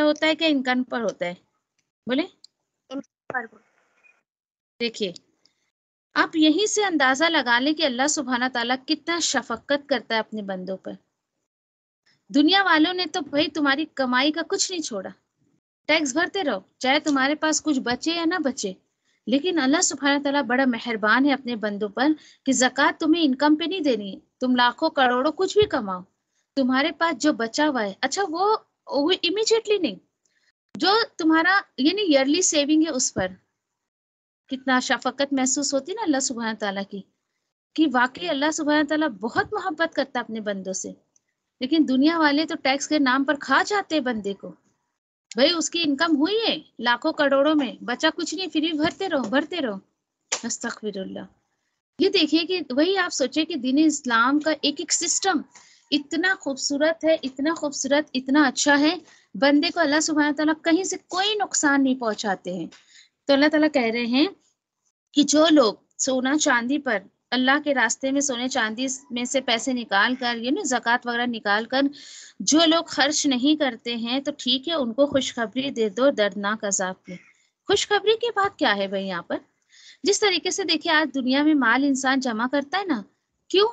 ہوتا ہے کہ انکم پر ہوتا ہے؟ بولے دیکھیے آپ یہیں سے اندازہ لگا لیں کہ اللہ سبحانہ تعالیٰ کتنا شفقت کرتا ہے اپنے بندوں پر. دنیا والوں نے تو بھائی تمہاری کمائی کا کچھ نہیں چھوڑا، ٹیکس بھرتے رہو چاہے تمہارے پاس کچھ بچے یا نہ بچے، لیکن اللہ سبحانہ تعالیٰ بڑا مہربان ہے اپنے بندوں پر کہ زکوٰۃ تمہیں انکم پہ نہیں دینی ہے. تم لاکھوں کروڑوں کچھ بھی کماؤ، تمہارے پاس جو بچا ہوا ہے، اچھا وہ امیجیٹلی نہیں، جو تمہارا یعنی ایئرلی سیونگ ہے اس پر کتنا شفقت محسوس ہوتی نا اللہ سبحانہ تعالیٰ کی، کہ واقعی اللہ سبحانہ تعالیٰ بہت محبت کرتا ہے اپنے بندوں سے. لیکن دنیا والے تو ٹیکس کے نام پر کھا جاتے ہیں بندے کو. بھائی اس کی انکم ہوئی ہے لاکھوں کروڑوں میں، بچا کچھ نہیں، فری بھرتے رہو. استغفر اللہ. یہ دیکھیے کہ وہی آپ سوچے کہ دین اسلام کا ایک ایک سسٹم اتنا خوبصورت ہے، اتنا خوبصورت، اتنا اچھا ہے، بندے کو اللہ سبحانہ تعالیٰ کہیں سے کوئی نقصان نہیں پہنچاتے ہیں. تو اللہ تعالیٰ کہہ رہے ہیں کہ جو لوگ سونا چاندی پر اللہ کے راستے میں سونے چاندی میں سے پیسے نکال کر یعنی زکوٰۃ وغیرہ نکال کر جو لوگ خرچ نہیں کرتے ہیں تو ٹھیک ہے، ان کو خوشخبری دے دو دردناک عذاب کی. خوشخبری کی بات کیا ہے بھائی یہاں پر؟ جس طریقے سے دیکھیں آج دنیا میں مال انسان جمع کرتا ہے نا، کیوں؟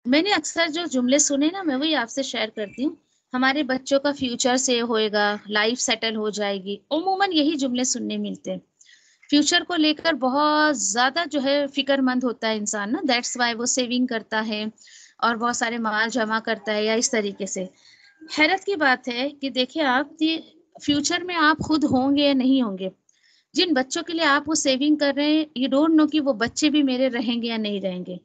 میں نے اکثر جو جملے سنے نا میں وہی آپ سے شیئر کرتی ہوں. ہمارے بچوں کا فیوچر سے ہوئے گا، لائف سیٹل ہو جائے گی، عموماً یہی جملے سننے ملتے ہیں. فیوچر کو لے کر بہت زیادہ جو ہے فکر مند ہوتا ہے انسان نا، دیٹس وائی وہ سیونگ کرتا ہے اور بہت سارے مال جمع کرتا ہے یا اس طریقے سے. حیرت کی بات ہے کہ دیکھیں آپ فیوچر میں آپ خود ہوں گے یا نہیں ہوں گے. جن بچوں کے لیے آپ وہ سیونگ کر رہے ہیں یو ڈونٹ نو کہ وہ بچے بھی میرے رہیں گے یا نہیں رہیں گے.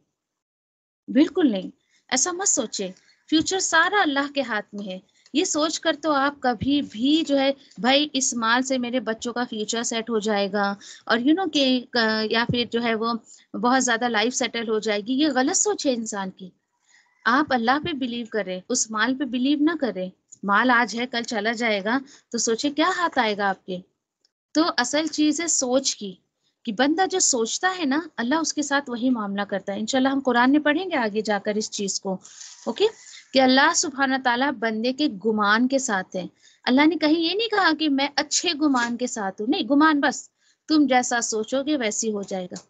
بالکل نہیں، ایسا مت سوچے. فیوچر سارا اللہ کے ہاتھ میں ہے. یہ سوچ کر تو آپ کبھی بھی جو ہے بھائی اس مال سے میرے بچوں کا فیوچر سیٹ ہو جائے گا اور کہ یا پھر جو ہے وہ بہت زیادہ لائف سیٹل ہو جائے گی، یہ غلط سوچ ہے انسان کی. آپ اللہ پہ بلیو کریں، اس مال پہ بلیو نہ کریں. مال آج ہے کل چلا جائے گا تو سوچے کیا ہاتھ آئے گا آپ کے. تو اصل چیز ہے سوچ کی، کہ بندہ جو سوچتا ہے نا اللہ اس کے ساتھ وہی معاملہ کرتا ہے. انشاءاللہ ہم قرآن میں پڑھیں گے آگے جا کر اس چیز کو، اوکے، کہ اللہ سبحانہ تعالیٰ بندے کے گمان کے ساتھ ہے. اللہ نے کہیں یہ نہیں کہا کہ میں اچھے گمان کے ساتھ ہوں، نہیں، گمان بس تم جیسا سوچو گے ویسی ہو جائے گا.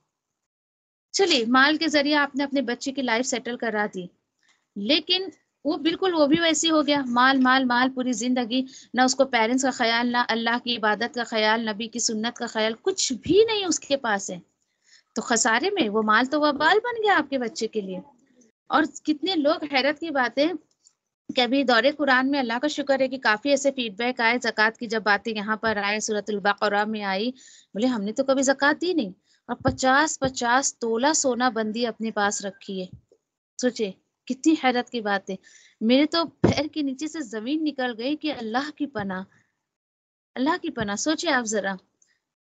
چلیے مال کے ذریعے آپ نے اپنے بچے کی لائف سیٹل کرا دی، لیکن وہ بھی ویسی ہو گیا، مال مال مال پوری زندگی، نہ اس کو پیرنٹس کا خیال، نہ اللہ کی عبادت کا خیال، نبی کی سنت کا خیال، کچھ بھی نہیں اس کے پاس ہے. تو خسارے میں وہ مال تو وبال بن گیا آپ کے بچے کے لیے. اور کتنے لوگ، حیرت کی بات ہے کہ ابھی دورے قرآن میں اللہ کا شکر ہے کہ کافی ایسے فیڈ بیک آئے زکوٰۃ کی، جب باتیں یہاں پر آئے سورۃ البقرہ میں آئی، بولے ہم نے تو کبھی زکوٰۃ دی نہیں، اور 50 تولہ سونا بندی اپنے پاس رکھی ہے. سوچے کتنی حیرت کی بات ہے. میرے تو پیر کے نیچے سے زمین نکل گئی کہ اللہ کی پناہ، اللہ کی پناہ. سوچے آپ ذرا،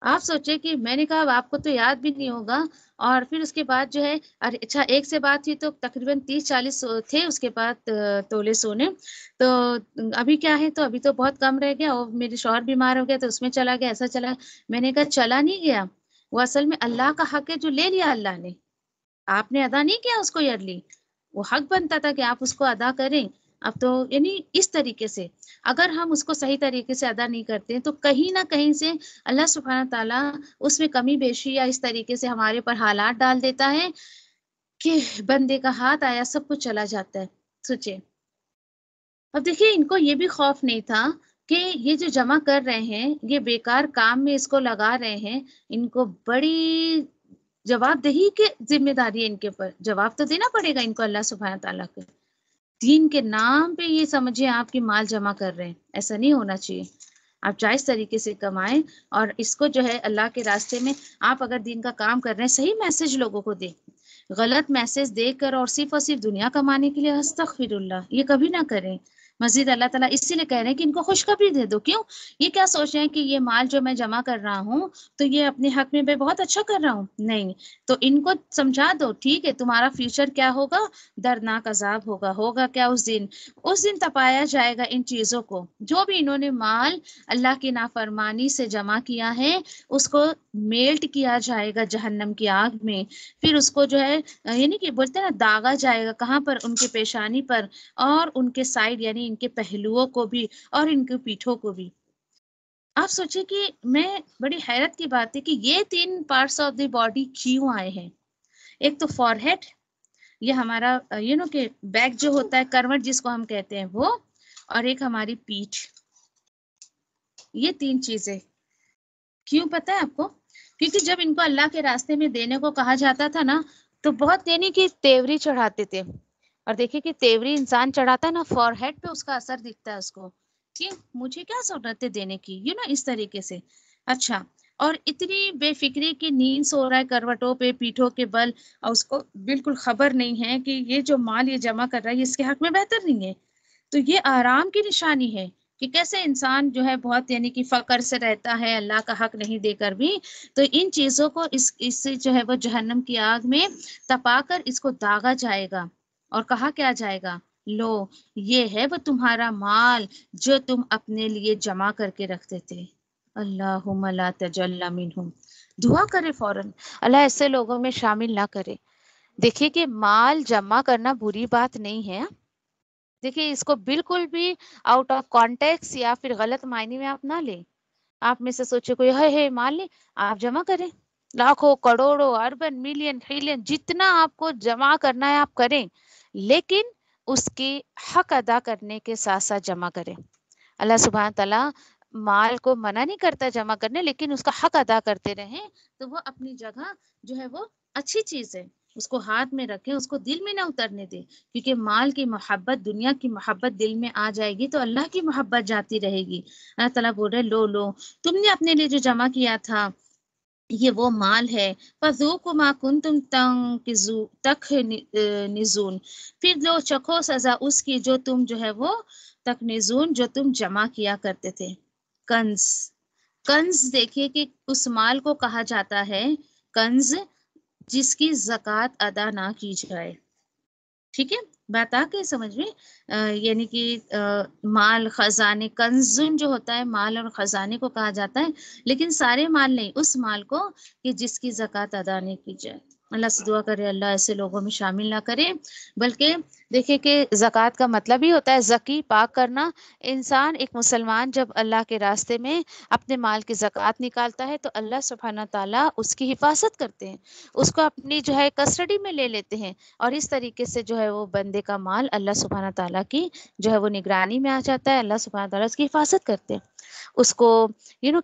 آپ سوچے کہ میں نے کہا آپ کو تو یاد بھی نہیں ہوگا. اور پھر اس کے بعد جو ہے اچھا ایک سے بات ہوئی تو تقریباً 30-40 تھے اس کے بعد تولے سونے. تو ابھی کیا ہے، تو ابھی تو بہت کم رہ گیا، اور میرے شوہر بیمار ہو گیا تو اس میں چلا گیا، ایسا چلا. میں نے کہا چلا نہیں گیا، وہ اصل میں اللہ کا حق ہے جو لے لیا اللہ نے، آپ نے ادا نہیں کیا اس کو ایئرلی. وہ حق بنتا تھا کہ آپ اس کو ادا کریں. اب تو یعنی اس طریقے سے اگر ہم اس کو صحیح طریقے سے ادا نہیں کرتے ہیں تو کہیں نہ کہیں سے اللہ سبحانہ تعالیٰ اس میں کمی بیشی یا اس طریقے سے ہمارے پر حالات ڈال دیتا ہے کہ بندے کا ہاتھ آیا سب کچھ چلا جاتا ہے. سوچے اب دیکھیے ان کو یہ بھی خوف نہیں تھا کہ یہ جو جمع کر رہے ہیں یہ بیکار کام میں اس کو لگا رہے ہیں، ان کو بڑی جواب دہی کی ذمہ داری ہے ان کے اوپر، جواب تو دینا پڑے گا ان کو اللہ سبحانہ تعالیٰ کے. دین کے نام پہ یہ سمجھیں آپ کی مال جمع کر رہے ہیں، ایسا نہیں ہونا چاہیے. آپ جائز طریقے سے کمائیں اور اس کو جو ہے اللہ کے راستے میں آپ اگر دین کا کام کر رہے ہیں صحیح میسج لوگوں کو دیں. غلط میسج دے کر اور صرف دنیا کمانے کے لیے استغفر اللہ، یہ کبھی نہ کریں. مزید اللہ تعالیٰ اسی لیے کہہ رہے ہیں کہ ان کو خوشخبری دے دو. کیوں؟ یہ کیا سوچ رہے ہیں کہ یہ مال جو میں جمع کر رہا ہوں تو یہ اپنے حق میں بہت اچھا کر رہا ہوں؟ نہیں، تو ان کو سمجھا دو ٹھیک ہے تمہارا فیوچر کیا ہوگا، دردناک عذاب ہوگا کیا اس دن تپایا جائے گا ان چیزوں کو جو بھی انہوں نے مال اللہ کی نافرمانی سے جمع کیا ہے، اس کو میلٹ کیا جائے گا جہنم کی آگ میں. پھر اس کو جو ہے یعنی کہ بولتے ہیں نا داغا جائے گا، کہاں پر؟ ان کے پیشانی پر اور ان کے سائڈ یعنی ان کے پہلوؤں کو بھی اور ان کے پیٹھوں کو بھی. آپ سوچیں کہ میں بڑی حیرت کی بات ہے کہ یہ 3 پارٹس آف دی باڈی کیوں آئے ہیں. ایک تو فور ہیڈ، یہ ہمارا کہ بیک جو ہوتا ہے، کروٹ جس کو ہم کہتے ہیں وہ، اور ایک ہماری پیٹھ. یہ 3 چیزیں کیوں پتہ ہے آپ کو؟ کیونکہ جب ان کو اللہ کے راستے میں دینے کو کہا جاتا تھا نا، تو بہت یعنی کہ تیوری چڑھاتے تھے. اور دیکھیں کہ تیوری انسان چڑھاتا ہے نا، فور ہیڈ پہ اس کا اثر دکھتا ہے اس کو کہ مجھے کیا ضرورت ہے دینے کی، اس طریقے سے. اچھا، اور اتنی بے فکری کی نیند سو رہا ہے کروٹوں پہ، پیٹھوں کے بل، اور اس کو بالکل خبر نہیں ہے کہ یہ جو مال یہ جمع کر رہا ہے یہ اس کے حق میں بہتر نہیں ہے. تو یہ آرام کی نشانی ہے کہ کیسے انسان جو ہے بہت یعنی کہ فقر سے رہتا ہے اللہ کا حق نہیں دے کر بھی. تو ان چیزوں کو اس سے جو ہے وہ جہنم کی آگ میں تپا کر اس کو داغا جائے گا، اور کہا کیا جائے گا، لو یہ ہے وہ تمہارا مال جو تم اپنے لیے جمع کر کے رکھتے تھے. اللہم لا تجل منہم. دعا کرے فوراً، اللہ ایسے لوگوں میں شامل نہ کرے. دیکھیے کہ مال جمع کرنا بری بات نہیں ہے. دیکھیے اس کو بالکل بھی آؤٹ آف کانٹیکس یا پھر غلط معنی میں آپ نہ لیں. آپ میں سے سوچے کوئی ہے مال لیں، آپ جمع کریں، لاکھوں کروڑوں اربن ملین ٹریلین جتنا آپ کو جمع کرنا ہے آپ کریں، لیکن اس کی حق ادا کرنے کے ساتھ ساتھ جمع کریں. اللہ سبحانہ تعالیٰ مال کو منع نہیں کرتا جمع کرنے، لیکن اس کا حق ادا کرتے رہیں تو وہ اپنی جگہ جو ہے وہ اچھی چیز ہے. اس کو ہاتھ میں رکھیں، اس کو دل میں نہ اترنے دیں، کیونکہ مال کی محبت، دنیا کی محبت دل میں آ جائے گی تو اللہ کی محبت جاتی رہے گی. اللہ تعالیٰ بول رہے لو تم نے اپنے لیے جو جمع کیا تھا یہ وہ مال ہے، فذوقوا ما کنتم تکنزون، پھر لو چکھو سزا اس کی جو تم جو ہے وہ تکنزون، جو تم جمع کیا کرتے تھے. کنز دیکھیے کہ اس مال کو کہا جاتا ہے کنز جس کی زکوٰۃ ادا نہ کی جائے. ٹھیک ہے، بات آ گئی سمجھ میں؟ یعنی کہ مال خزانے، کنزن جو ہوتا ہے مال اور خزانے کو کہا جاتا ہے، لیکن سارے مال نہیں، اس مال کو کہ جس کی زکوٰۃ ادا نہیں کی جائے. اللہ سے دعا کرے اللہ ایسے لوگوں میں شامل نہ کرے. بلکہ دیکھیں کہ زکوٰۃ کا مطلب ہی ہوتا ہے زکی، پاک کرنا. انسان ایک مسلمان جب اللہ کے راستے میں اپنے مال کی زکوٰۃ نکالتا ہے تو اللہ سبحانہ تعالیٰ اس کی حفاظت کرتے ہیں، اس کو اپنی جو ہے کسٹڈی میں لے لیتے ہیں، اور اس طریقے سے جو ہے وہ بندے کا مال اللہ سبحانہ تعالیٰ کی جو ہے وہ نگرانی میں آ جاتا ہے. اللہ سبحانہ تعالیٰ اس کی حفاظت کرتے ہیں، اس کو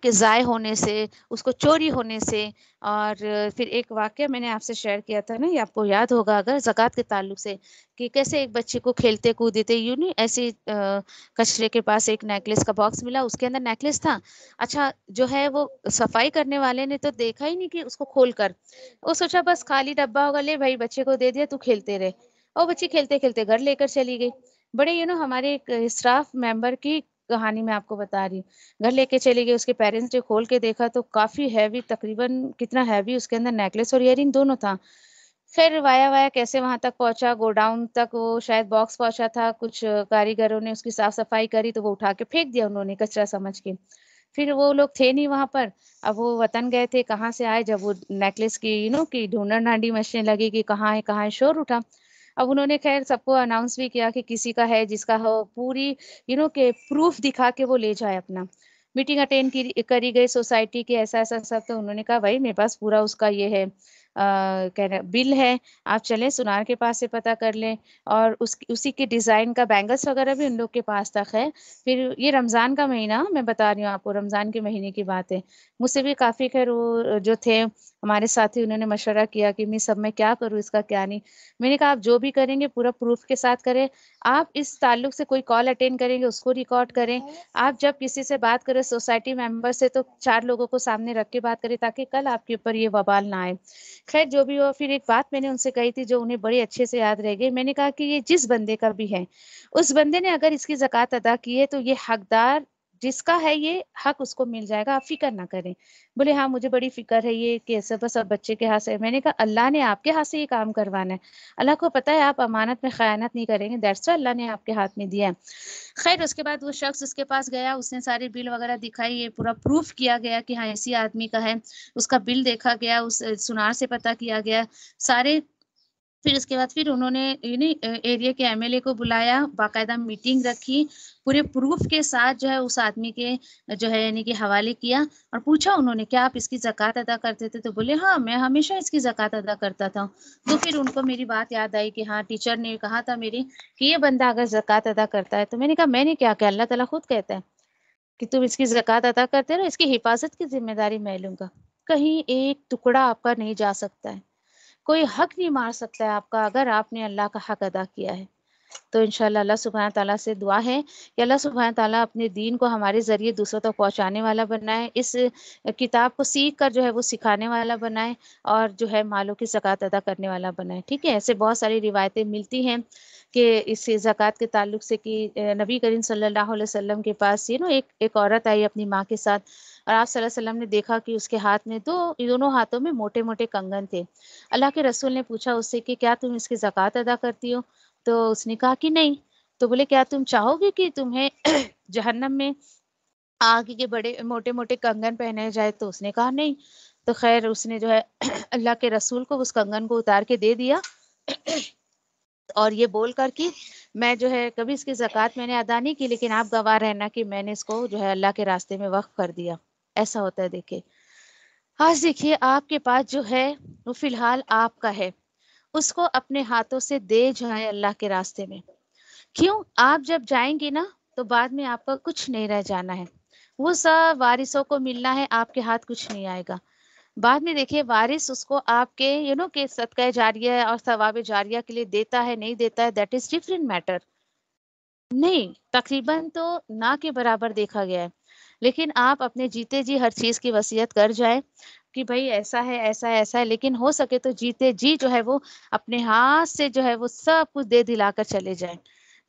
کہ ضائع ہونے سے، اس کو چوری ہونے سے. اور پھر ایک واقعہ میں نے آپ سے شیئر کیا تھا نا، یہ آپ کو یاد ہوگا اگر زکوٰۃ کے تعلق سے، کہ کیسے ایک بچے کو کھیلتے کودتے ایسے کچرے کے پاس ایک نیکلس کا باکس ملا، اس کے اندر نیکلس تھا. اچھا جو ہے وہ صفائی کرنے والے نے تو دیکھا ہی نہیں کہ اس کو کھول کر، وہ سوچا بس خالی ڈبہ ہوگا، لے بھائی بچے کو دے دیا تو کھیلتے رہے، اور بچی کھیلتے کھیلتے گھر لے کر چلی گئی. بڑے ہمارے ایک اسٹاف ممبر کی کہانی میں آپ کو بتا رہی ہوں. گھر لے کے چلی گئی، اس کے پیرنٹس نے کھول کے دیکھا تو کافی ہیوی، تقریباً کتنا ہیوی اس کے اندر نیکلس اور ایئرنگ دونوں تھا. پھر وایا کیسے وہاں تک پہنچا، گو ڈاؤن تک وہ شاید باکس پہنچا تھا، کچھ کاریگروں نے اس کی صاف صفائی کری تو وہ اٹھا کے پھینک دیا انہوں نے کچرا سمجھ کے. پھر وہ لوگ تھے نہیں وہاں پر، اب وہ وطن گئے تھے، کہاں سے آئے، جب وہ نیکلس کی کی ڈھونڈن ڈھانڈی مچنے لگی کہ کہاں ہے شور اٹھا. اب انہوں نے خیر سب کو اناؤنس بھی کیا کہ کسی کا ہے جس کا ہو پوری کہ پروف دکھا کے وہ لے جائے اپنا. میٹنگ اٹینڈ کری گئی سوسائٹی کے، ایسا سب. تو انہوں نے کہا بھائی میرے پاس پورا اس کا یہ ہے بل ہے، آپ چلیں سنار کے پاس سے پتہ کر لیں. اور اسی کے ڈیزائن کا بینگلس وغیرہ بھی ان لوگ کے پاس تک ہے. پھر یہ رمضان کا مہینہ میں بتا رہی ہوں آپ کو، رمضان کے مہینے کی بات ہے. مجھ سے بھی کافی خیر وہ جو تھے ہمارے ساتھی، انہوں نے مشورہ کیا کہ میں سب میں کیا کروں، اس کا کیا نہیں. میں نے کہا آپ جو بھی کریں گے پورا پروف کے ساتھ کریں. آپ اس تعلق سے کوئی کال اٹینڈ کریں گے اس کو ریکارڈ کریں. آپ جب کسی سے بات کریں سوسائٹی ممبر سے تو 4 لوگوں کو سامنے رکھ کے بات کریں تاکہ کل آپ کے اوپر یہ وبال نہ آئے. خیر جو بھی ہو، پھر ایک بات میں نے ان سے کہی تھی جو انہیں بڑی اچھے سے یاد رہ گئی. میں نے کہا کہ یہ جس بندے کا بھی ہے، اس بندے نے اگر اس کی زکوٰۃ ادا کی ہے تو یہ حقدار جس کا ہے یہ حق اس کو مل جائے گا، آپ فکر نہ کریں. بولے ہاں مجھے بڑی فکر ہے یہ کہ بس اب بچے کے ہاتھ سے. میں نے کہا اللہ نے آپ کے ہاتھ سے یہ کام کروانا ہے، اللہ کو پتہ ہے آپ امانت میں خیانت نہیں کریں گے، دیٹس وائی اللہ نے آپ کے ہاتھ میں دیا ہے. خیر اس کے بعد وہ شخص اس کے پاس گیا، اس نے سارے بل وغیرہ دکھائی، یہ پورا پروف کیا گیا کہ ہاں اسی آدمی کا ہے. اس کا بل دیکھا گیا، اس سنار سے پتہ کیا گیا، سارے پھر اس کے بعد پھر انہوں نے ایریا کے ایم ایل اے کو بلایا، باقاعدہ میٹنگ رکھی، پورے پروف کے ساتھ جو ہے اس آدمی کے جو ہے یعنی کہ حوالے کیا اور پوچھا انہوں نے کیا آپ اس کی زکوٰۃ ادا کرتے تھے؟ تو بولے ہاں میں ہمیشہ اس کی زکوٰۃ ادا کرتا تھا۔ تو پھر ان کو میری بات یاد آئی کہ ہاں ٹیچر نے کہا تھا میری کہ یہ بندہ اگر زکوٰۃ ادا کرتا ہے، تو میں نے کہا میں نے کیا کہ اللہ تعالیٰ خود کہتا ہے کہ تم اس کی زکوٰۃ ادا کرتے رہو، اس کی حفاظت کی ذمہ داری میں لوں گا، کہیں ایک ٹکڑا آپ کا نہیں جا سکتا ہے، کوئی حق نہیں مار سکتا ہے آپ کا اگر آپ نے اللہ کا حق ادا کیا ہے۔ تو انشاءاللہ اللہ سبحانہ تعالیٰ سے دعا ہے کہ اللہ سبحانہ تعالیٰ اپنے دین کو ہمارے ذریعے دوسروں تک پہنچانے والا بنائے، اس کتاب کو سیکھ کر جو ہے وہ سکھانے والا بنائے، اور جو ہے مالوں کی زکوٰۃ ادا کرنے والا بنائے۔ ٹھیک ہے، ایسے بہت ساری روایتیں ملتی ہیں کہ اس زکوٰۃ کے تعلق سے کہ نبی کریم صلی اللہ علیہ وسلم کے پاس ایک عورت آئی اپنی ماں کے ساتھ، اور آپ صلی اللہ علیہ وسلم نے دیکھا کہ اس کے ہاتھ میں دونوں ہاتھوں میں موٹے موٹے کنگن تھے۔ اللہ کے رسول نے پوچھا اس سے کہ کیا تم اس کی زکوٰۃ ادا کرتی ہو؟ تو اس نے کہا کہ نہیں۔ تو بولے کیا تم چاہو گے کہ تمہیں جہنم میں آگ کے بڑے موٹے موٹے کنگن پہنے جائے؟ تو اس نے کہا نہیں۔ تو خیر اس نے جو ہے اللہ کے رسول کو اس کنگن کو اتار کے دے دیا، اور یہ بول کر کہ میں جو ہے کبھی اس کی زکوٰۃ میں نے ادا نہیں کی، لیکن آپ گواہ رہنا کہ میں نے اس کو جو ہے اللہ کے راستے میں وقف کر دیا۔ ایسا ہوتا ہے۔ دیکھیں آج دیکھیے آپ کے پاس جو ہے وہ فی الحال آپ کا ہے، اس کو اپنے ہاتھوں سے دے جائیں اللہ کے راستے میں۔ کیوں؟ آپ جب جائیں گی نا تو بعد میں آپ کا کچھ نہیں رہ جانا ہے، وہ سب وارثوں کو ملنا ہے، آپ کے ہاتھ کچھ نہیں آئے گا۔ بعد میں دیکھیے وارث اس کو آپ کے کہ صدقہ جاریہ اور ثواب جاریہ کے لیے دیتا ہے نہیں دیتا ہے، دیٹ از ڈفرینٹ میٹر۔ نہیں، تقریباً تو نہ کے برابر دیکھا گیا ہے، لیکن آپ اپنے جیتے جی ہر چیز کی وصیت کر جائیں کہ بھائی ایسا ہے ایسا ہے ایسا ہے، لیکن ہو سکے تو جیتے جی جو ہے وہ اپنے ہاتھ سے جو ہے وہ سب کچھ دے دلا کر چلے جائیں۔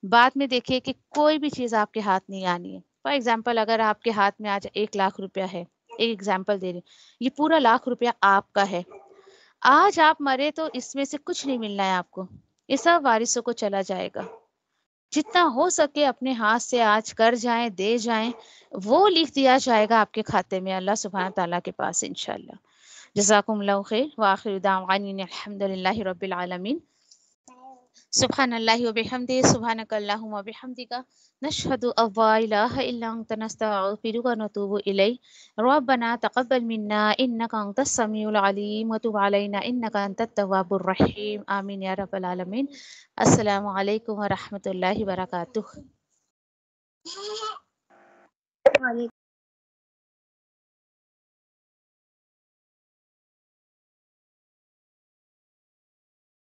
بعد میں دیکھیے کہ کوئی بھی چیز آپ کے ہاتھ نہیں آنی ہے۔ فار ایگزامپل اگر آپ کے ہاتھ میں آج 1,00,000 روپیہ ہے، ایک ایگزامپل دے رہی ہوں، یہ پورا 1,00,000 روپیہ آپ کا ہے، آج آپ مرے تو اس میں سے کچھ نہیں ملنا ہے آپ کو، یہ سب وارثوں کو چلا جائے گا۔ جتنا ہو سکے اپنے ہاتھ سے آج کر جائیں، دے جائیں، وہ لکھ دیا جائے گا آپ کے کھاتے میں اللہ سبحانہ تعالیٰ کے پاس انشاءاللہ۔ جزاکم اللہ خیر، وآخر دعوانا الحمدللہ رب العالمین۔ سبحان اللہ وبحمدہ، سبحانک اللہم وبحمدک، نشہد ان لا الہ الا انت، نستغفرک ونتوب الیک۔ ربنا تقبل منا انک انت السمیع العلیم وتب علینا انک انت التواب الرحیم، آمین یا رب العالمین۔ السلام علیکم ورحمۃ اللہ وبرکاتہ۔